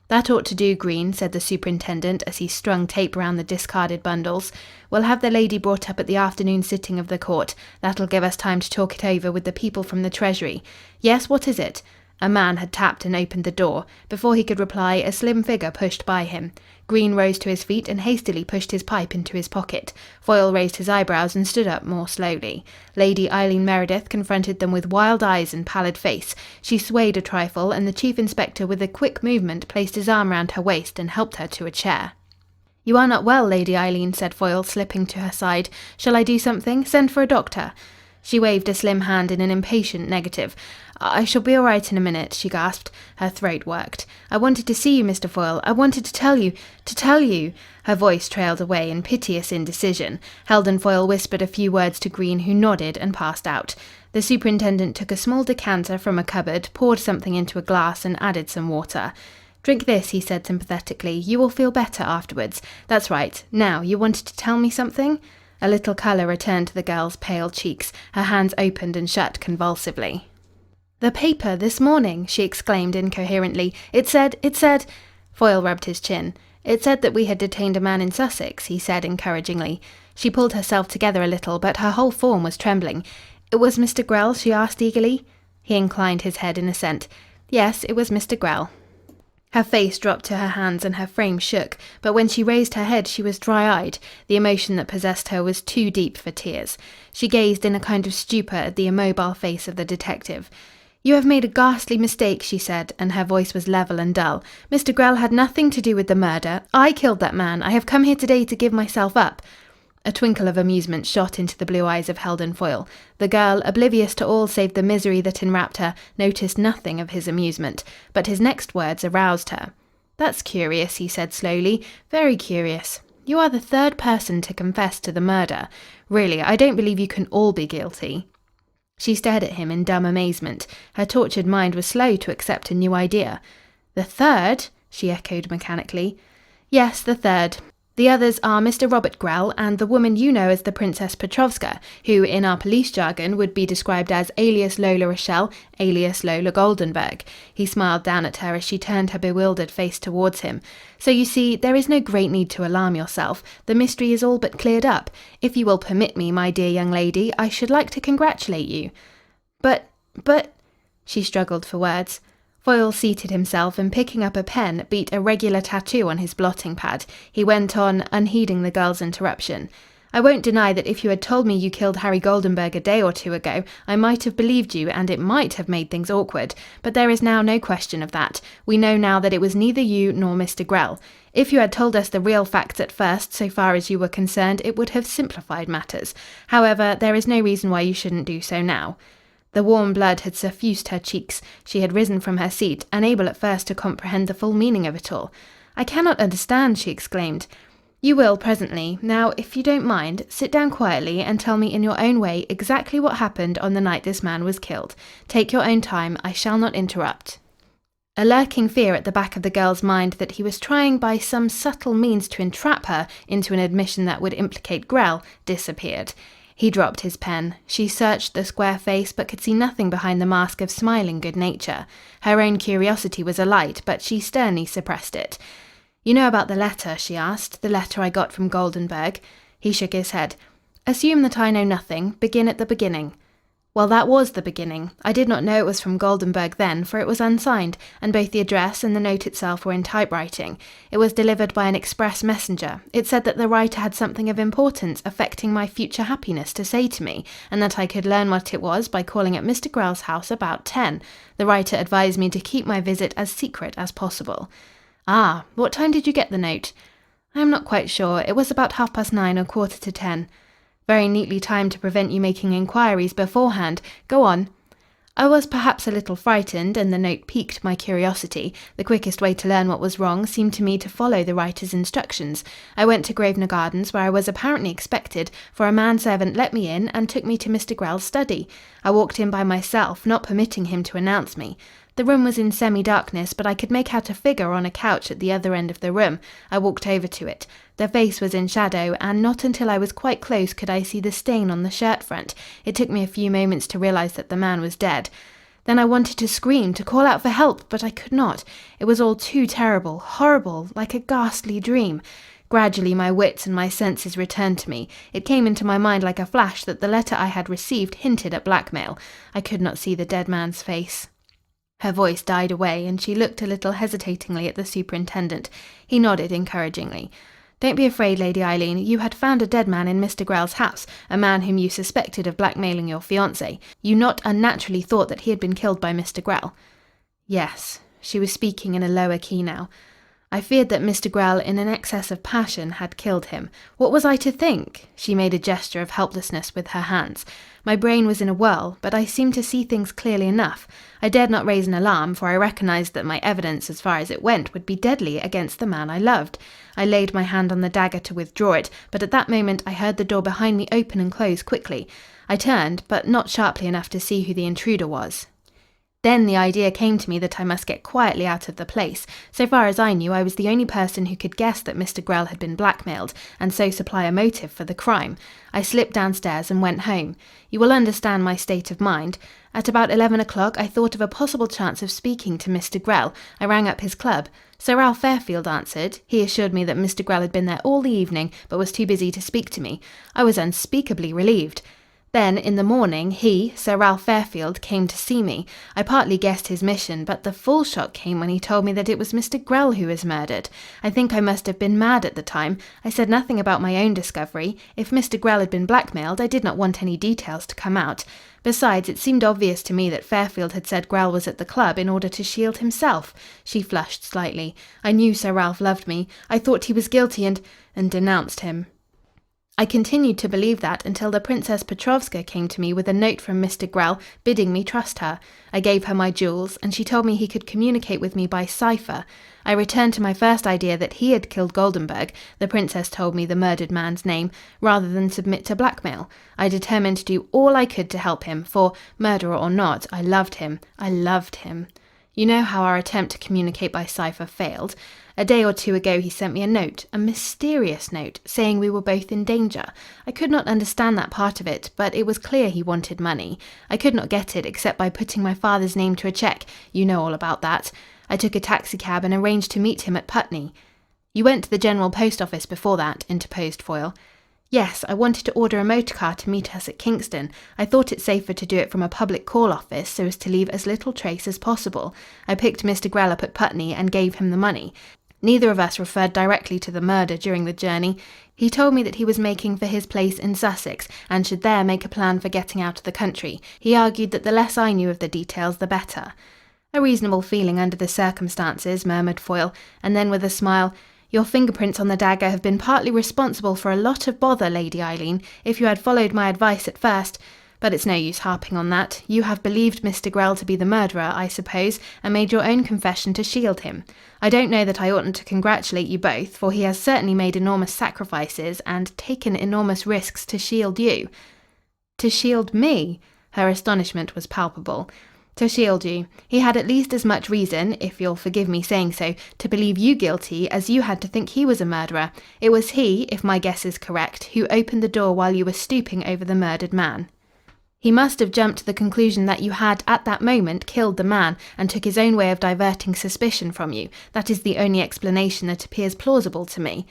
S1: "That ought to do, Green," said the superintendent as he strung tape round the discarded bundles. "We'll have the lady brought up at the afternoon sitting of the court. That'll give us time to talk it over with the people from the Treasury. Yes, what is it?" A man had tapped and opened the door. Before he could reply, a slim figure pushed by him. Green rose to his feet and hastily pushed his pipe into his pocket. Foyle raised his eyebrows and stood up more slowly. Lady Eileen Meredith confronted them with wild eyes and pallid face. She swayed a trifle, and the chief inspector with a quick movement placed his arm round her waist and helped her to a chair. "You are not well, Lady Eileen," said Foyle, slipping to her side. "Shall I do something? Send for a doctor?" She waved a slim hand in an impatient negative. "I shall be all right in a minute," she gasped. Her throat worked. "I wanted to see you, Mr. Foyle. I wanted to tell you. Her voice trailed away in piteous indecision. Heldon Foyle whispered a few words to Green, who nodded and passed out. The superintendent took a small decanter from a cupboard, poured something into a glass, and added some water. "Drink this," he said sympathetically. "You will feel better afterwards. That's right. Now, you wanted to tell me something?" A little colour returned to the girl's pale cheeks. Her hands opened and shut convulsively. "The paper this morning," she exclaimed incoherently. It said... Foyle rubbed his chin. "It said that we had detained a man in Sussex," he said encouragingly. She pulled herself together a little, but her whole form was trembling. "It was Mr. Grell?" she asked eagerly. He inclined his head in assent. "Yes, it was Mr. Grell." Her face dropped to her hands and her frame shook, but when she raised her head she was dry-eyed. The emotion that possessed her was too deep for tears. She gazed in a kind of stupor at the immobile face of the detective. "You have made a ghastly mistake," she said, and her voice was level and dull. "Mr. Grell had nothing to do with the murder. I killed that man. I have come here today to give myself up." A twinkle of amusement shot into the blue eyes of Heldon Foyle. The girl, oblivious to all save the misery that enwrapped her, noticed nothing of his amusement. But his next words aroused her. "That's curious," he said slowly. "Very curious. You are the third person to confess to the murder. Really, I don't believe you can all be guilty." She stared at him in dumb amazement. Her tortured mind was slow to accept a new idea. "The third?" she echoed mechanically. "Yes, the third. The others are Mr. Robert Grell and the woman you know as the Princess Petrovska, who, in our police jargon, would be described as alias Lola Rochelle, alias Lola Goldenburg." He smiled down at her as she turned her bewildered face towards him. "So you see, there is no great need to alarm yourself. The mystery is all but cleared up. If you will permit me, my dear young lady, I should like to congratulate you." But... She struggled for words. Foyle seated himself and, picking up a pen, beat a regular tattoo on his blotting pad. He went on, unheeding the girl's interruption. "I won't deny that if you had told me you killed Harry Goldenburg a day or two ago, I might have believed you and it might have made things awkward. But there is now no question of that. We know now that it was neither you nor Mr. Grell. If you had told us the real facts at first, so far as you were concerned, it would have simplified matters. However, there is no reason why you shouldn't do so now." The warm blood had suffused her cheeks. She had risen from her seat, unable at first to comprehend the full meaning of it all. "I cannot understand," she exclaimed. "You will presently. Now, if you don't mind, sit down quietly and tell me in your own way exactly what happened on the night this man was killed. Take your own time. I shall not interrupt." A lurking fear at the back of the girl's mind that he was trying by some subtle means to entrap her into an admission that would implicate Grell disappeared. He dropped his pen. She searched the square face but could see nothing behind the mask of smiling good nature. Her own curiosity was alight, but she sternly suppressed it. "You know about the letter?" she asked. "The letter I got from Goldenburg?" He shook his head. "Assume that I know nothing. Begin at the beginning." "Well, that was the beginning. I did not know it was from Goldenburg then, for it was unsigned, and both the address and the note itself were in typewriting. It was delivered by an express messenger. It said that the writer had something of importance affecting my future happiness to say to me, and that I could learn what it was by calling at Mr. Grell's house about 10. The writer advised me to keep my visit as secret as possible." "Ah, what time did you get the note?" "I am not quite sure. It was about 9:30 or 9:45. "Very neatly timed to prevent you making inquiries beforehand. Go on." "I was perhaps a little frightened, and the note piqued my curiosity. The quickest way to learn what was wrong seemed to me to follow the writer's instructions. I went to Grosvenor Gardens, where I was apparently expected, for a manservant let me in and took me to Mr. Grell's study. I walked in by myself, not permitting him to announce me. The room was in semi-darkness, but I could make out a figure on a couch at the other end of the room. I walked over to it. The face was in shadow, and not until I was quite close could I see the stain on the shirt front. It took me a few moments to realize that the man was dead. Then I wanted to scream, to call out for help, but I could not. It was all too terrible, horrible, like a ghastly dream. Gradually my wits and my senses returned to me. It came into my mind like a flash that the letter I had received hinted at blackmail. I could not see the dead man's face." Her voice died away, and she looked a little hesitatingly at the superintendent. He nodded encouragingly. "Don't be afraid, Lady Eileen. You had found a dead man in Mr. Grell's house, a man whom you suspected of blackmailing your fiancée. You not unnaturally thought that he had been killed by Mr. Grell." "Yes." She was speaking in a lower key now. "I feared that Mr. Grell, in an excess of passion, had killed him. What was I to think?" She made a gesture of helplessness with her hands. "My brain was in a whirl, but I seemed to see things clearly enough. I dared not raise an alarm, for I recognized that my evidence, as far as it went, would be deadly against the man I loved. I laid my hand on the dagger to withdraw it, but at that moment I heard the door behind me open and close quickly. I turned, but not sharply enough to see who the intruder was. Then the idea came to me that I must get quietly out of the place. So far as I knew, I was the only person who could guess that Mr. Grell had been blackmailed, and so supply a motive for the crime. I slipped downstairs and went home. You will understand my state of mind. At about 11 o'clock I thought of a possible chance of speaking to Mr. Grell. I rang up his club. Sir Ralph Fairfield answered. He assured me that Mr. Grell had been there all the evening, but was too busy to speak to me. I was unspeakably relieved. Then, in the morning, he, Sir Ralph Fairfield, came to see me. I partly guessed his mission, but the full shock came when he told me that it was Mr. Grell who was murdered. I think I must have been mad at the time. I said nothing about my own discovery. If Mr. Grell had been blackmailed, I did not want any details to come out. Besides, it seemed obvious to me that Fairfield had said Grell was at the club in order to shield himself. She flushed slightly. I knew Sir Ralph loved me. I thought he was guilty and denounced him. I continued to believe that until the Princess Petrovska came to me with a note from Mr. Grell bidding me trust her. I gave her my jewels, and she told me he could communicate with me by cipher. I returned to my first idea that he had killed Goldenburg. The princess told me the murdered man's name, rather than submit to blackmail. I determined to do all I could to help him, for, murderer or not, I loved him. I loved him. You know how our attempt to communicate by cipher failed. A day or two ago he sent me a note, a mysterious note, saying we were both in danger. I could not understand that part of it, but it was clear he wanted money. I could not get it except by putting my father's name to a cheque. You know all about that. I took a taxicab and arranged to meet him at Putney. You went to the General Post Office before that, interposed Foyle. Yes, I wanted to order a motor car to meet us at Kingston. I thought it safer to do it from a public call office so as to leave as little trace as possible. I picked Mr. Grell up at Putney and gave him the money. Neither of us referred directly to the murder during the journey. He told me that he was making for his place in Sussex, and should there make a plan for getting out of the country. He argued that the less I knew of the details, the better. A reasonable feeling under the circumstances, murmured Foyle, and then with a smile, Your fingerprints on the dagger have been partly responsible for a lot of bother, Lady Eileen, if you had followed my advice at first. But it's no use harping on that. You have believed Mr. Grell to be the murderer, I suppose, and made your own confession to shield him. I don't know that I oughtn't to congratulate you both, for he has certainly made enormous sacrifices and taken enormous risks to shield you. To shield me? Her astonishment was palpable. To shield you. He had at least as much reason, if you'll forgive me saying so, to believe you guilty as you had to think he was a murderer. It was he, if my guess is correct, who opened the door while you were stooping over the murdered man. He must have jumped to the conclusion that you had, at that moment, killed the man, and took his own way of diverting suspicion from you. That is the only explanation that appears plausible to me.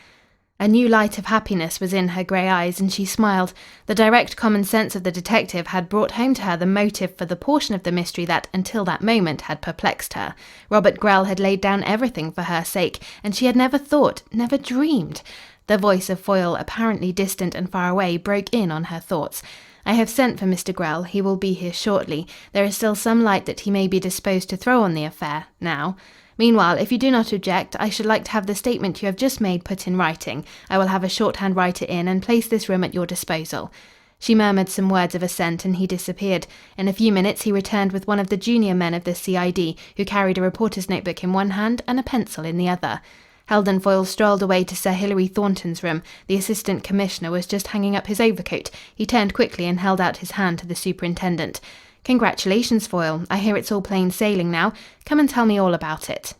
S1: A new light of happiness was in her grey eyes, and she smiled. The direct common sense of the detective had brought home to her the motive for the portion of the mystery that, until that moment, had perplexed her. Robert Grell had laid down everything for her sake, and she had never thought, never dreamed. The voice of Foyle, apparently distant and far away, broke in on her thoughts. I have sent for Mr. Grell. He will be here shortly. There is still some light that he may be disposed to throw on the affair, now. Meanwhile, if you do not object, I should like to have the statement you have just made put in writing. I will have a shorthand writer in and place this room at your disposal." She murmured some words of assent and he disappeared. In a few minutes he returned with one of the junior men of the CID, who carried a reporter's notebook in one hand and a pencil in the other. Heldon Foyle strolled away to Sir Hilary Thornton's room. The Assistant Commissioner was just hanging up his overcoat. He turned quickly and held out his hand to the superintendent. "Congratulations, Foyle. I hear it's all plain sailing now. Come and tell me all about it."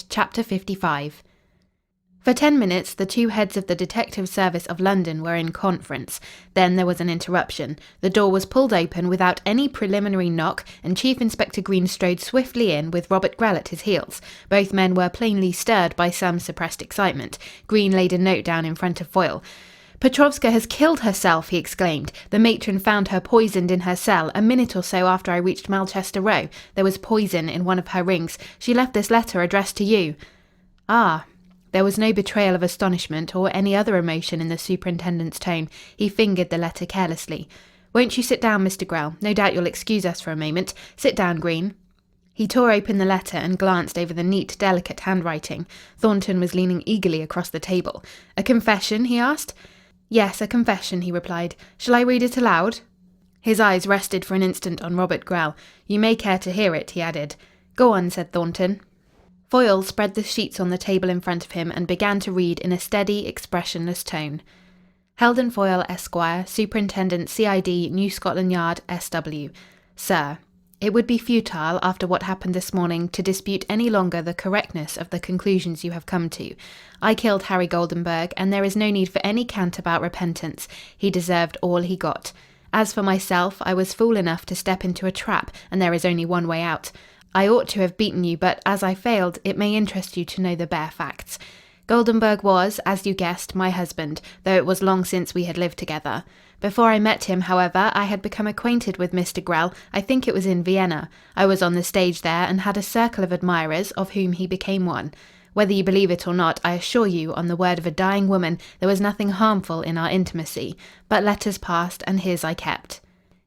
S1: Chapter 55. For 10 minutes, the two heads of the Detective Service of London were in conference. Then there was an interruption. The door was pulled open without any preliminary knock, and Chief Inspector Green strode swiftly in, with Robert Grell at his heels. Both men were plainly stirred by some suppressed excitement. Green laid a note down in front of Foyle. "Petrovska has killed herself," he exclaimed. "The matron found her poisoned in her cell a minute or so after I reached Malchester Row. There was poison in one of her rings. She left this letter addressed to you." "Ah." There was no betrayal of astonishment or any other emotion in the superintendent's tone. He fingered the letter carelessly. "Won't you sit down, Mr. Grell? No doubt you'll excuse us for a moment. Sit down, Green." He tore open the letter and glanced over the neat, delicate handwriting. Thornton was leaning eagerly across the table. "A confession?" he asked. "Yes, a confession," he replied. "Shall I read it aloud?" His eyes rested for an instant on Robert Grell. "You may care to hear it," he added. "Go on," said Thornton. Foyle spread the sheets on the table in front of him and began to read in a steady, expressionless tone. "Heldon Foyle, Esquire, Superintendent, CID, New Scotland Yard, S.W. Sir, it would be futile, after what happened this morning, to dispute any longer the correctness of the conclusions you have come to. I killed Harry Goldenburg, and there is no need for any cant about repentance. He deserved all he got. As for myself, I was fool enough to step into a trap, and there is only one way out. I ought to have beaten you, but as I failed, it may interest you to know the bare facts. Goldenburg was, as you guessed, my husband, though it was long since we had lived together. Before I met him, however, I had become acquainted with Mr. Grell. I think it was in Vienna. I was on the stage there and had a circle of admirers, of whom he became one. Whether you believe it or not, I assure you, on the word of a dying woman, there was nothing harmful in our intimacy. But letters passed, and his I kept.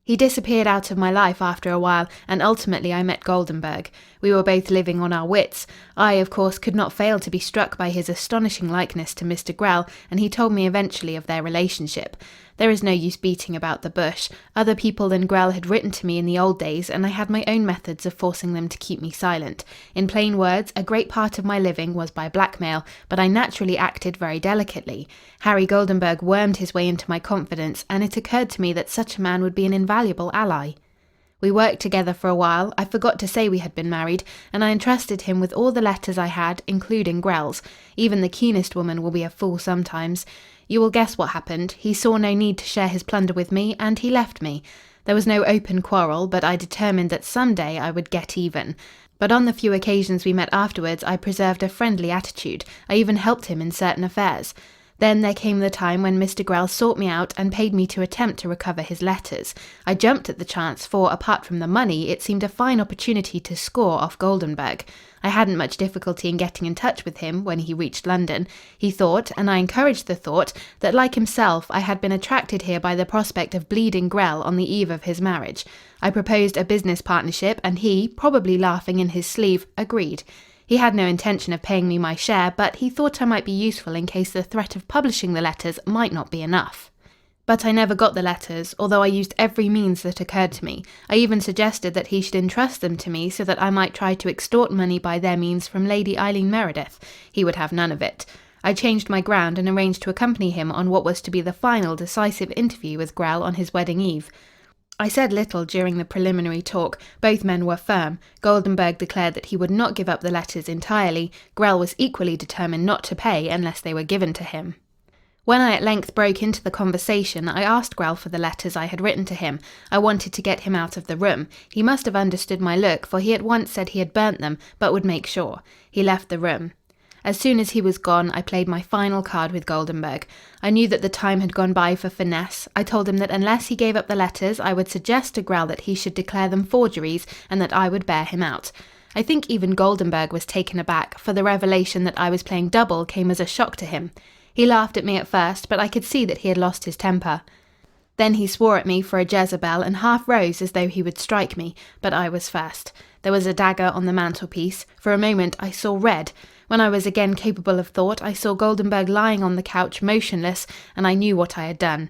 S1: He disappeared out of my life after a while, and ultimately I met Goldenburg. We were both living on our wits. I, of course, could not fail to be struck by his astonishing likeness to Mr. Grell, and he told me eventually of their relationship. There is no use beating about the bush. Other people than Grell had written to me in the old days, and I had my own methods of forcing them to keep me silent. In plain words, a great part of my living was by blackmail, but I naturally acted very delicately. Harry Goldenburg wormed his way into my confidence, and it occurred to me that such a man would be an invaluable ally. We worked together for a while. I forgot to say we had been married, and I entrusted him with all the letters I had, including Grell's. Even the keenest woman will be a fool sometimes. You will guess what happened. He saw no need to share his plunder with me, and he left me. There was no open quarrel, but I determined that some day I would get even. But on the few occasions we met afterwards, I preserved a friendly attitude. I even helped him in certain affairs. Then there came the time when Mr. Grell sought me out and paid me to attempt to recover his letters. I jumped at the chance, for, apart from the money, it seemed a fine opportunity to score off Goldenburg. I hadn't much difficulty in getting in touch with him when he reached London. He thought, and I encouraged the thought, that like himself I had been attracted here by the prospect of bleeding Grell on the eve of his marriage. I proposed a business partnership, and he, probably laughing in his sleeve, agreed. He had no intention of paying me my share, but he thought I might be useful in case the threat of publishing the letters might not be enough. But I never got the letters, although I used every means that occurred to me. I even suggested that he should entrust them to me so that I might try to extort money by their means from Lady Eileen Meredith. He would have none of it. I changed my ground and arranged to accompany him on what was to be the final decisive interview with Grell on his wedding eve. I said little during the preliminary talk. Both men were firm. Goldenburg declared that he would not give up the letters entirely. Grell was equally determined not to pay unless they were given to him. When I at length broke into the conversation, I asked Grell for the letters I had written to him. I wanted to get him out of the room. He must have understood my look, for he at once said he had burnt them, but would make sure. He left the room. As soon as he was gone, I played my final card with Goldenburg. I knew that the time had gone by for finesse. I told him that unless he gave up the letters, I would suggest to Grell that he should declare them forgeries, and that I would bear him out. I think even Goldenburg was taken aback, for the revelation that I was playing double came as a shock to him. He laughed at me at first, but I could see that he had lost his temper. Then he swore at me for a Jezebel and half rose as though he would strike me, but I was first. There was a dagger on the mantelpiece. For a moment I saw red. When I was again capable of thought, I saw Goldenburg lying on the couch, motionless, and I knew what I had done.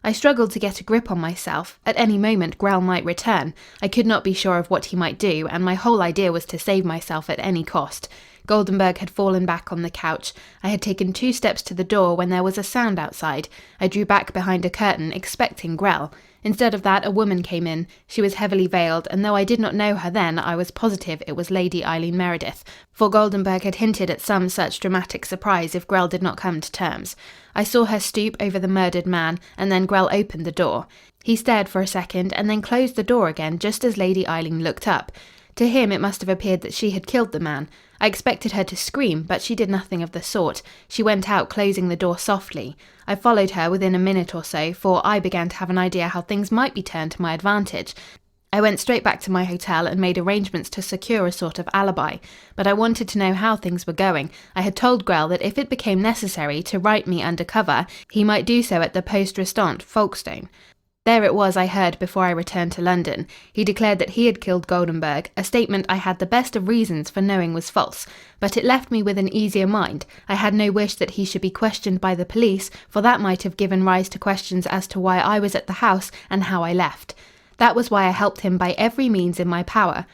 S1: I struggled to get a grip on myself. At any moment Grell might return. I could not be sure of what he might do, and my whole idea was to save myself at any cost. Goldenburg had fallen back on the couch. I had taken 2 steps to the door when there was a sound outside. I drew back behind a curtain, expecting Grell. Instead of that, a woman came in. She was heavily veiled, and though I did not know her then, I was positive it was Lady Eileen Meredith, for Goldenburg had hinted at some such dramatic surprise if Grell did not come to terms. I saw her stoop over the murdered man, and then Grell opened the door. He stared for a second, and then closed the door again just as Lady Eileen looked up. To him it must have appeared that she had killed the man. I expected her to scream, but she did nothing of the sort. She went out, closing the door softly. I followed her within a minute or so, for I began to have an idea how things might be turned to my advantage. I went straight back to my hotel and made arrangements to secure a sort of alibi. But I wanted to know how things were going. I had told Grell that if it became necessary to write me under cover, he might do so at the Poste Restante, Folkestone. There it was I heard before I returned to London. He declared that he had killed Goldenburg, a statement I had the best of reasons for knowing was false. But it left me with an easier mind. I had no wish that he should be questioned by the police, for that might have given rise to questions as to why I was at the house and how I left. That was why I helped him by every means in my power.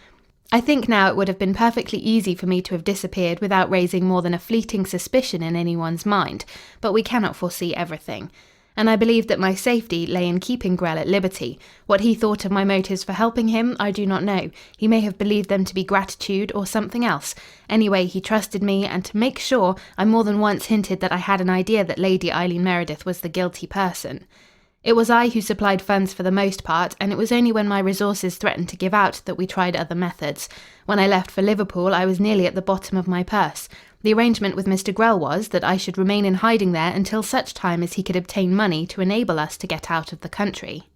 S1: I think now it would have been perfectly easy for me to have disappeared without raising more than a fleeting suspicion in anyone's mind, but we cannot foresee everything. And I believed that my safety lay in keeping Grell at liberty. What he thought of my motives for helping him, I do not know. He may have believed them to be gratitude or something else. Anyway, he trusted me, and to make sure, I more than once hinted that I had an idea that Lady Eileen Meredith was the guilty person. It was I who supplied funds for the most part, and it was only when my resources threatened to give out that we tried other methods. When I left for Liverpool, I was nearly at the bottom of my purse. The arrangement with Mr. Grell was that I should remain in hiding there until such time as he could obtain money to enable us to get out of the country.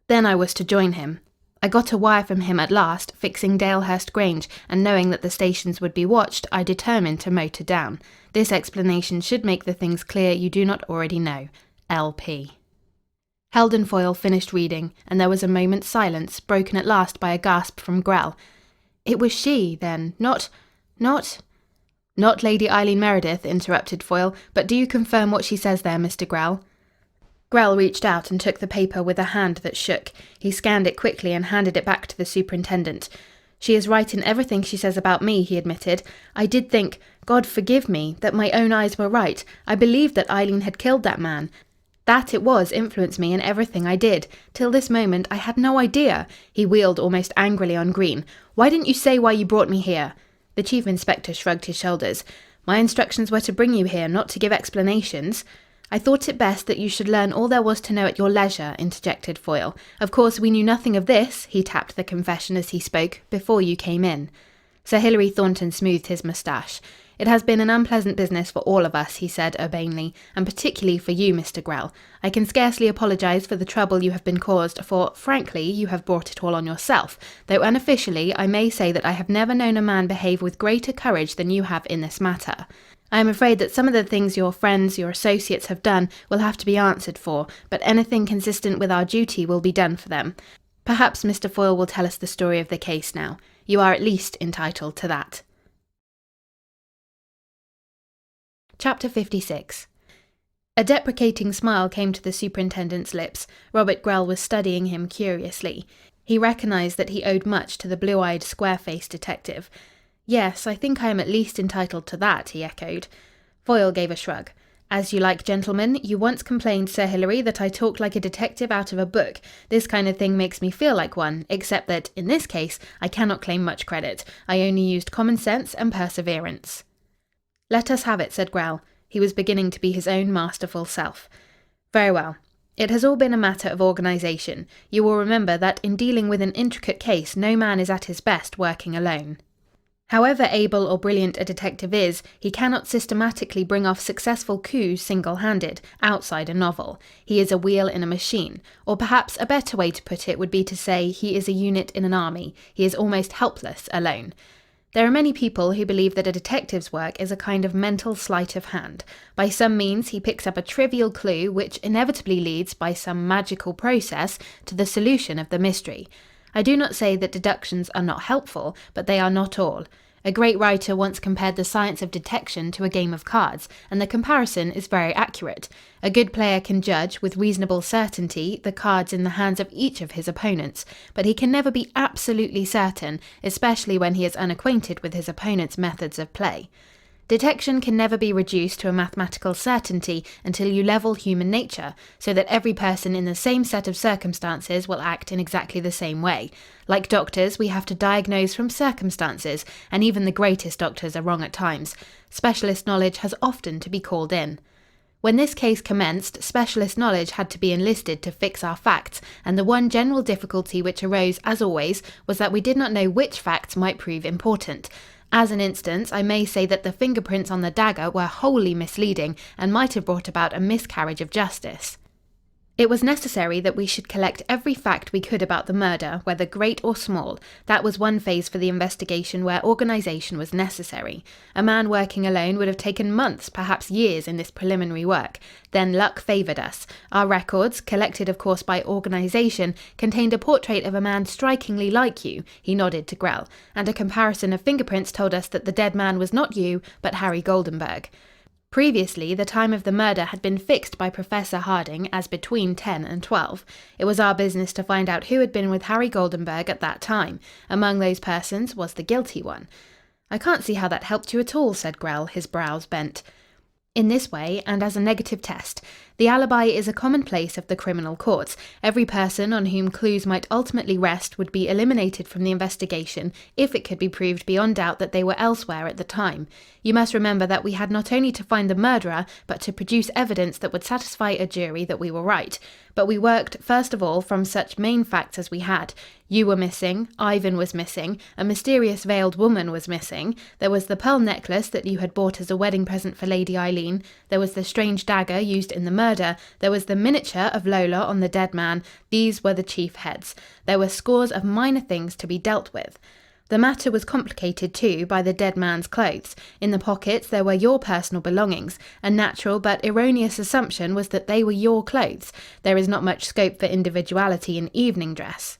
S1: Then I was to join him. I got a wire from him at last, fixing Dalehurst Grange, and knowing that the stations would be watched, I determined to motor down. This explanation should make the things clear you do not already know. L.P. Heldon Foyle finished reading, and there was a moment's silence, broken at last by a gasp from Grell. It was she, then, not... Not Lady Eileen Meredith, interrupted Foyle, but do you confirm what she says there, Mr. Grell? Grell reached out and took the paper with a hand that shook. He scanned it quickly and handed it back to the superintendent. She is right in everything she says about me, he admitted. I did think, God forgive me, that my own eyes were right. I believed that Eileen had killed that man. That it was influenced me in everything I did. Till this moment I had no idea. He wheeled almost angrily on Green. Why didn't you say why you brought me here? The chief inspector shrugged his shoulders. My instructions were to bring you here, not to give explanations. I thought it best that you should learn all there was to know at your leisure, interjected Foyle. Of course, we knew nothing of this, he tapped the confession as he spoke, before you came in. Sir Hilary Thornton smoothed his moustache. It has been an unpleasant business for all of us, he said urbanely, and particularly for you, Mr. Grell. I can scarcely apologise for the trouble you have been caused, for, frankly, you have brought it all on yourself, though unofficially I may say that I have never known a man behave with greater courage than you have in this matter. I am afraid that some of the things your friends, your associates have done will have to be answered for, but anything consistent with our duty will be done for them. Perhaps Mr. Foyle will tell us the story of the case now. You are at least entitled to that. Chapter 56. A deprecating smile came to the superintendent's lips. Robert Grell was studying him curiously. He recognised that he owed much to the blue-eyed, square-faced detective. Yes, I think I am at least entitled to that, he echoed. Foyle gave a shrug. As you like, gentlemen, you once complained, Sir Hilary, that I talked like a detective out of a book. This kind of thing makes me feel like one, except that, in this case, I cannot claim much credit. I only used common sense and perseverance. Let us have it, said Grell. He was beginning to be his own masterful self. Very well. It has all been a matter of organisation. You will remember that in dealing with an intricate case, no man is at his best working alone. However able or brilliant a detective is, he cannot systematically bring off successful coups single-handed, outside a novel. He is a wheel in a machine. Or perhaps a better way to put it would be to say he is a unit in an army. He is almost helpless alone. There are many people who believe that a detective's work is a kind of mental sleight of hand. By some means, he picks up a trivial clue which inevitably leads, by some magical process, to the solution of the mystery. I do not say that deductions are not helpful, but they are not all. A great writer once compared the science of detection to a game of cards, and the comparison is very accurate. A good player can judge, with reasonable certainty, the cards in the hands of each of his opponents, but he can never be absolutely certain, especially when he is unacquainted with his opponent's methods of play. Detection can never be reduced to a mathematical certainty until you level human nature, so that every person in the same set of circumstances will act in exactly the same way. Like doctors, we have to diagnose from circumstances, and even the greatest doctors are wrong at times. Specialist knowledge has often to be called in. When this case commenced, specialist knowledge had to be enlisted to fix our facts, and the one general difficulty which arose, as always, was that we did not know which facts might prove important. As an instance, I may say that the fingerprints on the dagger were wholly misleading and might have brought about a miscarriage of justice. It was necessary that we should collect every fact we could about the murder, whether great or small. That was one phase for the investigation where organisation was necessary. A man working alone would have taken months, perhaps years, in this preliminary work. Then luck favoured us. Our records, collected of course by organisation, contained a portrait of a man strikingly like you, he nodded to Grell, and a comparison of fingerprints told us that the dead man was not you, but Harry Goldenburg. Previously, the time of the murder had been fixed by Professor Harding as between 10 and 12. It was our business to find out who had been with Harry Goldenburg at that time. Among those persons was the guilty one. "I can't see how that helped you at all," said Grell, his brows bent. "In this way, and as a negative test. The alibi is a commonplace of the criminal courts. Every person on whom clues might ultimately rest would be eliminated from the investigation if it could be proved beyond doubt that they were elsewhere at the time. You must remember that we had not only to find the murderer, but to produce evidence that would satisfy a jury that we were right. But we worked, first of all, from such main facts as we had. You were missing, Ivan was missing, a mysterious veiled woman was missing, there was the pearl necklace that you had bought as a wedding present for Lady Eileen, there was the strange dagger used in the murder, there was the miniature of Lola on the dead man. These were the chief heads. There were scores of minor things to be dealt with. The matter was complicated, too, by the dead man's clothes. In the pockets there were your personal belongings. A natural but erroneous assumption was that they were your clothes. There is not much scope for individuality in evening dress.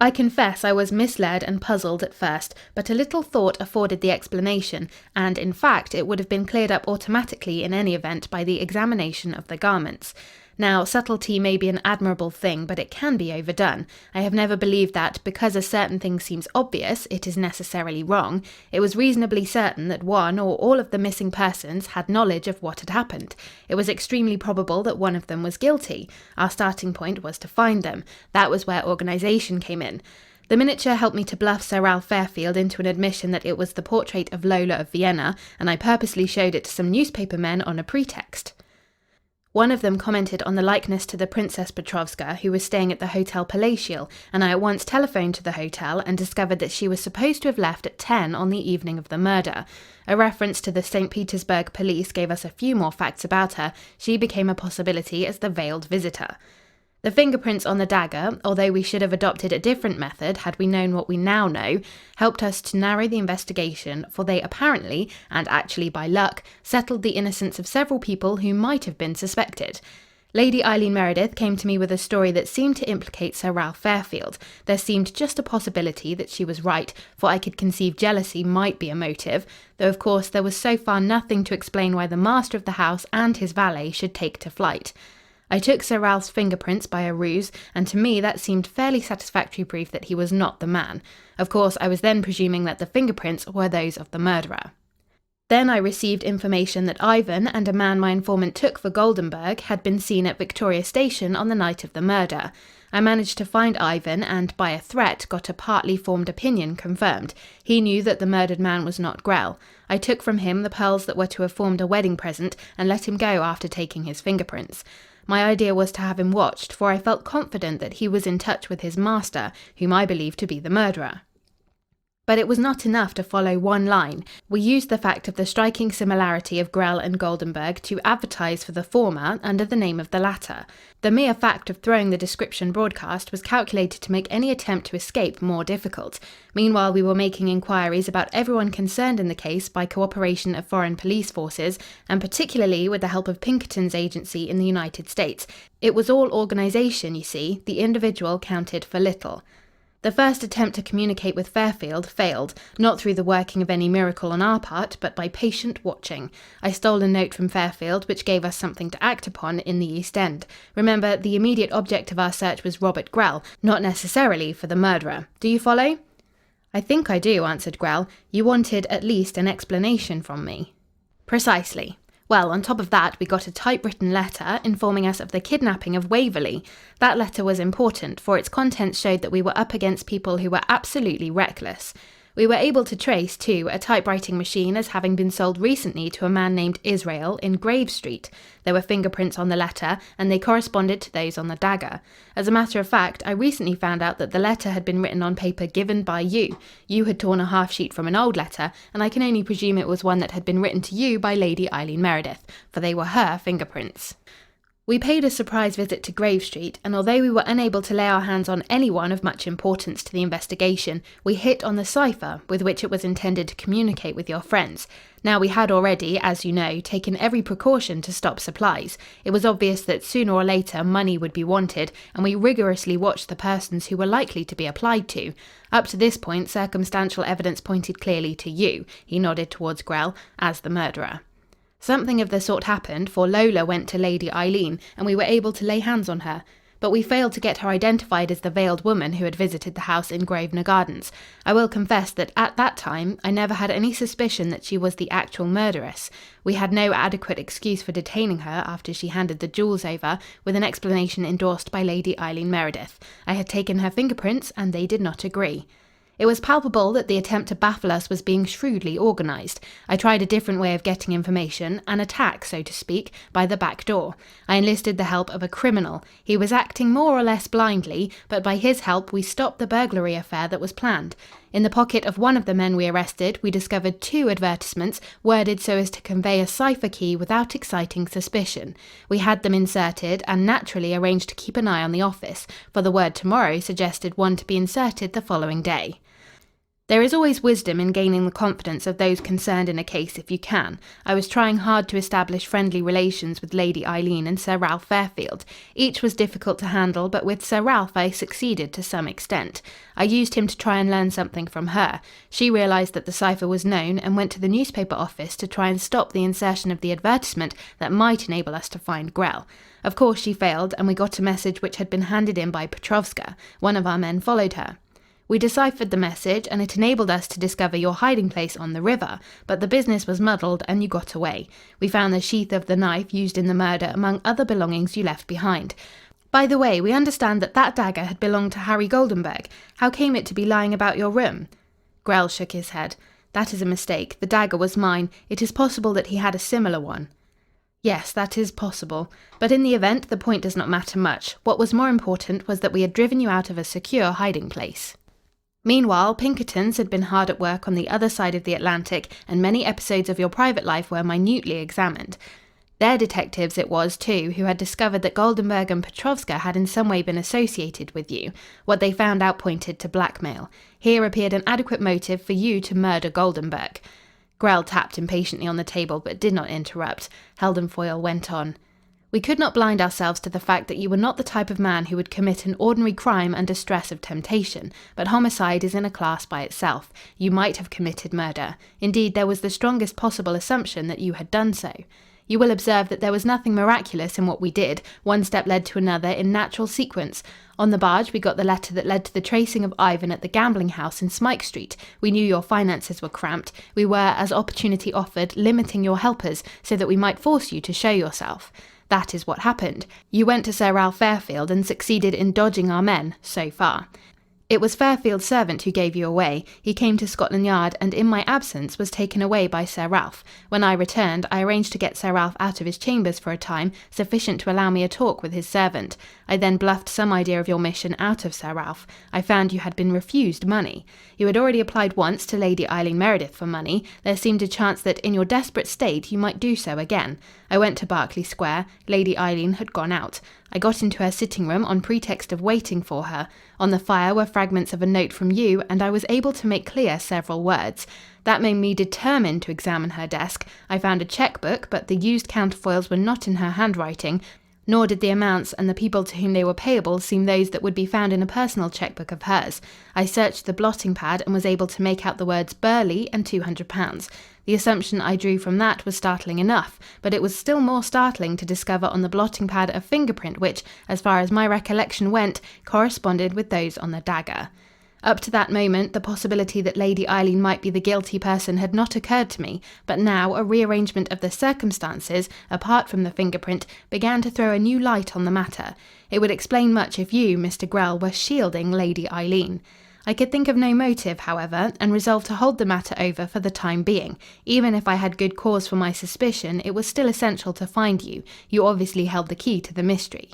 S1: I confess I was misled and puzzled at first, but a little thought afforded the explanation, and, in fact, it would have been cleared up automatically in any event by the examination of the garments. Now, subtlety may be an admirable thing, but it can be overdone. I have never believed that, because a certain thing seems obvious, it is necessarily wrong. It was reasonably certain that one or all of the missing persons had knowledge of what had happened. It was extremely probable that one of them was guilty. Our starting point was to find them. That was where organisation came in. The miniature helped me to bluff Sir Ralph Fairfield into an admission that it was the portrait of Lola of Vienna, and I purposely showed it to some newspaper men on a pretext. One of them commented on the likeness to the Princess Petrovska, who was staying at the Hotel Palatial, and I at once telephoned to the hotel and discovered that she was supposed to have left at 10 on the evening of the murder. A reference to the St. Petersburg police gave us a few more facts about her. She became a possibility as the veiled visitor. The fingerprints on the dagger, although we should have adopted a different method had we known what we now know, helped us to narrow the investigation, for they apparently, and actually by luck, settled the innocence of several people who might have been suspected. Lady Eileen Meredith came to me with a story that seemed to implicate Sir Ralph Fairfield. There seemed just a possibility that she was right, for I could conceive jealousy might be a motive, though of course there was so far nothing to explain why the master of the house and his valet should take to flight. I took Sir Ralph's fingerprints by a ruse, and to me that seemed fairly satisfactory proof that he was not the man. Of course, I was then presuming that the fingerprints were those of the murderer. Then I received information that Ivan and a man my informant took for Goldenburg had been seen at Victoria Station on the night of the murder. I managed to find Ivan and, by a threat, got a partly formed opinion confirmed. He knew that the murdered man was not Grell. I took from him the pearls that were to have formed a wedding present and let him go after taking his fingerprints. My idea was to have him watched, for I felt confident that he was in touch with his master, whom I believed to be the murderer. But it was not enough to follow one line. We used the fact of the striking similarity of Grell and Goldenburg to advertise for the former under the name of the latter. The mere fact of throwing the description broadcast was calculated to make any attempt to escape more difficult. Meanwhile, we were making inquiries about everyone concerned in the case by cooperation of foreign police forces, and particularly with the help of Pinkerton's agency in the United States. It was all organisation, you see. The individual counted for little. The first attempt to communicate with Fairfield failed, not through the working of any miracle on our part, but by patient watching. I stole a note from Fairfield, which gave us something to act upon in the East End. Remember, the immediate object of our search was Robert Grell, not necessarily for the murderer. Do you follow? I think I do, answered Grell. You wanted at least an explanation from me. Precisely. Well, on top of that, we got a typewritten letter informing us of the kidnapping of Waverley. That letter was important, for its contents showed that we were up against people who were absolutely reckless. We were able to trace, too, a typewriting machine as having been sold recently to a man named Israel in Grave Street. There were fingerprints on the letter, and they corresponded to those on the dagger. As a matter of fact, I recently found out that the letter had been written on paper given by you. You had torn a half-sheet from an old letter, and I can only presume it was one that had been written to you by Lady Eileen Meredith, for they were her fingerprints. We paid a surprise visit to Grave Street, and although we were unable to lay our hands on anyone of much importance to the investigation, we hit on the cipher with which it was intended to communicate with your friends. Now, we had already, as you know, taken every precaution to stop supplies. It was obvious that sooner or later money would be wanted, and we rigorously watched the persons who were likely to be applied to. Up to this point, circumstantial evidence pointed clearly to you, he nodded towards Grell, as the murderer. Something of the sort happened, for Lola went to Lady Eileen, and we were able to lay hands on her. But we failed to get her identified as the veiled woman who had visited the house in Grosvenor Gardens. I will confess that at that time, I never had any suspicion that she was the actual murderess. We had no adequate excuse for detaining her after she handed the jewels over, with an explanation endorsed by Lady Eileen Meredith. I had taken her fingerprints, and they did not agree. It was palpable that the attempt to baffle us was being shrewdly organised. I tried a different way of getting information, an attack, so to speak, by the back door. I enlisted the help of a criminal. He was acting more or less blindly, but by his help we stopped the burglary affair that was planned. In the pocket of one of the men we arrested, we discovered 2 advertisements, worded so as to convey a cipher key without exciting suspicion. We had them inserted, and naturally arranged to keep an eye on the office, for the word tomorrow suggested one to be inserted the following day. There is always wisdom in gaining the confidence of those concerned in a case if you can. I was trying hard to establish friendly relations with Lady Eileen and Sir Ralph Fairfield. Each was difficult to handle, but with Sir Ralph I succeeded to some extent. I used him to try and learn something from her. She realised that the cipher was known and went to the newspaper office to try and stop the insertion of the advertisement that might enable us to find Grell. Of course she failed, and we got a message which had been handed in by Petrovska. One of our men followed her. We deciphered the message, and it enabled us to discover your hiding place on the river, but the business was muddled and you got away. We found the sheath of the knife used in the murder among other belongings you left behind. By the way, we understand that that dagger had belonged to Harry Goldenburg. How came it to be lying about your room? Grell shook his head. That is a mistake. The dagger was mine. It is possible that he had a similar one. Yes, that is possible. But in the event, the point does not matter much. What was more important was that we had driven you out of a secure hiding place. Meanwhile, Pinkertons had been hard at work on the other side of the Atlantic, and many episodes of your private life were minutely examined. Their detectives it was, too, who had discovered that Goldenburg and Petrovska had in some way been associated with you. What they found out pointed to blackmail. Here appeared an adequate motive for you to murder Goldenburg. Grell tapped impatiently on the table, but did not interrupt. Heldon Foyle went on. We could not blind ourselves to the fact that you were not the type of man who would commit an ordinary crime under stress of temptation, but homicide is in a class by itself. You might have committed murder. Indeed, there was the strongest possible assumption that you had done so. You will observe that there was nothing miraculous in what we did. One step led to another in natural sequence. On the barge, we got the letter that led to the tracing of Ivan at the gambling house in Smike Street. We knew your finances were cramped. We were, as opportunity offered, limiting your helpers so that we might force you to show yourself. That is what happened. You went to Sir Ralph Fairfield and succeeded in dodging our men, so far. It was Fairfield's servant who gave you away. He came to Scotland Yard and in my absence was taken away by Sir Ralph. When I returned, I arranged to get Sir Ralph out of his chambers for a time, sufficient to allow me a talk with his servant. I then bluffed some idea of your mission out of Sir Ralph. I found you had been refused money. You had already applied once to Lady Eileen Meredith for money. There seemed a chance that in your desperate state you might do so again. I went to Berkeley Square. Lady Eileen had gone out. I got into her sitting room on pretext of waiting for her. On the fire were fragments of a note from you, and I was able to make clear several words. That made me determined to examine her desk. I found a checkbook, but the used counterfoils were not in her handwriting, nor did the amounts and the people to whom they were payable seem those that would be found in a personal checkbook of hers. I searched the blotting pad and was able to make out the words Burley and £200. The assumption I drew from that was startling enough, but it was still more startling to discover on the blotting pad a fingerprint which, as far as my recollection went, corresponded with those on the dagger. Up to that moment, the possibility that Lady Eileen might be the guilty person had not occurred to me, but now a rearrangement of the circumstances, apart from the fingerprint, began to throw a new light on the matter. It would explain much if you, Mr. Grell, were shielding Lady Eileen. I could think of no motive, however, and resolved to hold the matter over for the time being. Even if I had good cause for my suspicion, it was still essential to find you. You obviously held the key to the mystery.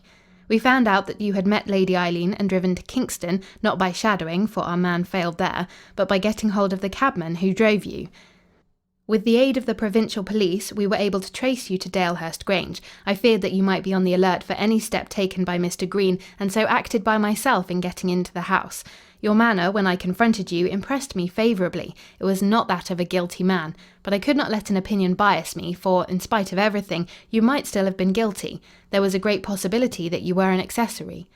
S1: We found out that you had met Lady Eileen and driven to Kingston, not by shadowing, for our man failed there, but by getting hold of the cabman who drove you. With the aid of the provincial police, we were able to trace you to Dalehurst Grange. I feared that you might be on the alert for any step taken by Mr. Green, and so acted by myself in getting into the house. Your manner, when I confronted you, impressed me favourably. It was not that of a guilty man. But I could not let an opinion bias me, for, in spite of everything, you might still have been guilty. There was a great possibility that you were an accessory.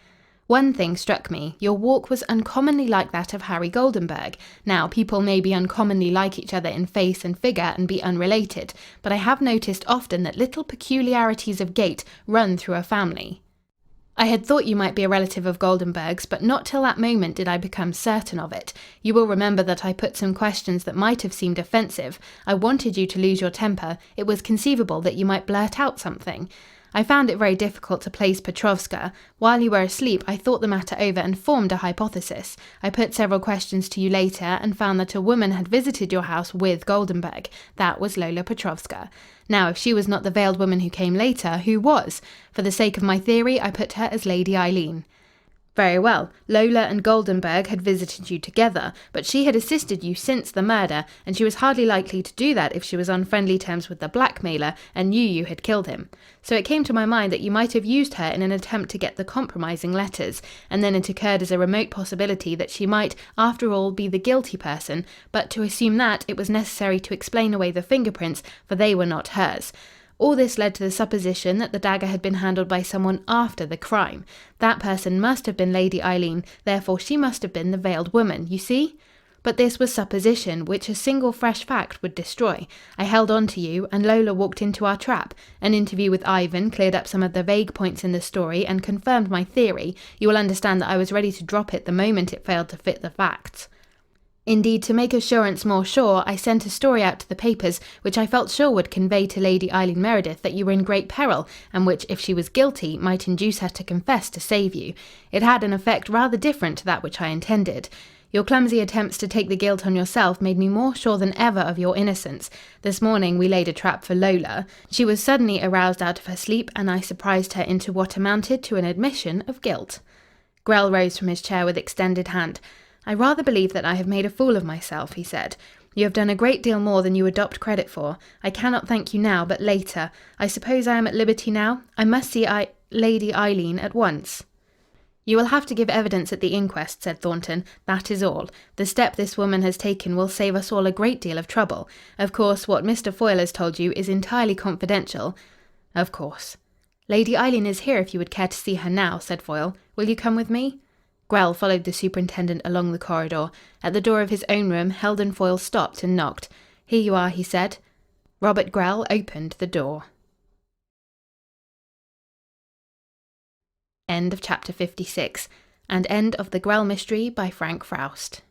S1: One thing struck me. Your walk was uncommonly like that of Harry Goldenburg. Now, people may be uncommonly like each other in face and figure and be unrelated, but I have noticed often that little peculiarities of gait run through a family. I had thought you might be a relative of Goldenburg's, but not till that moment did I become certain of it. You will remember that I put some questions that might have seemed offensive. I wanted you to lose your temper. It was conceivable that you might blurt out something. I found it very difficult to place Petrovska. While you were asleep, I thought the matter over and formed a hypothesis. I put several questions to you later and found that a woman had visited your house with Goldenburg. That was Lola Petrovska. Now, if she was not the veiled woman who came later, who was? For the sake of my theory, I put her as Lady Eileen. Very well. Lola and Goldenburg had visited you together, but she had assisted you since the murder, and she was hardly likely to do that if she was on friendly terms with the blackmailer and knew you had killed him. So it came to my mind that you might have used her in an attempt to get the compromising letters, and then it occurred as a remote possibility that she might, after all, be the guilty person, but to assume that, it was necessary to explain away the fingerprints, for they were not hers. All this led to the supposition that the dagger had been handled by someone after the crime. That person must have been Lady Eileen, therefore she must have been the veiled woman, you see? But this was supposition, which a single fresh fact would destroy. I held on to you, and Lola walked into our trap. An interview with Ivan cleared up some of the vague points in the story and confirmed my theory. You will understand that I was ready to drop it the moment it failed to fit the facts. Indeed, to make assurance more sure, I sent a story out to the papers, which I felt sure would convey to Lady Eileen Meredith that you were in great peril, and which, if she was guilty, might induce her to confess to save you. It had an effect rather different to that which I intended. Your clumsy attempts to take the guilt on yourself made me more sure than ever of your innocence. This morning we laid a trap for Lola. She was suddenly aroused out of her sleep, and I surprised her into what amounted to an admission of guilt. Grell rose from his chair with extended hand. I rather believe that I have made a fool of myself, he said. You have done a great deal more than you adopt credit for. I cannot thank you now, but later. I suppose I am at liberty now? I must see Lady Eileen at once. You will have to give evidence at the inquest, said Thornton. That is all. The step this woman has taken will save us all a great deal of trouble. Of course, what Mr. Foyle has told you is entirely confidential. Of course. Lady Eileen is here if you would care to see her now, said Foyle. Will you come with me? Grell followed the superintendent along the corridor. At the door of his own room, Heldon Foyle stopped and knocked. Here you are, he said. Robert Grell opened the door. End of chapter 56, and end of the Grell Mystery by Frank Froust.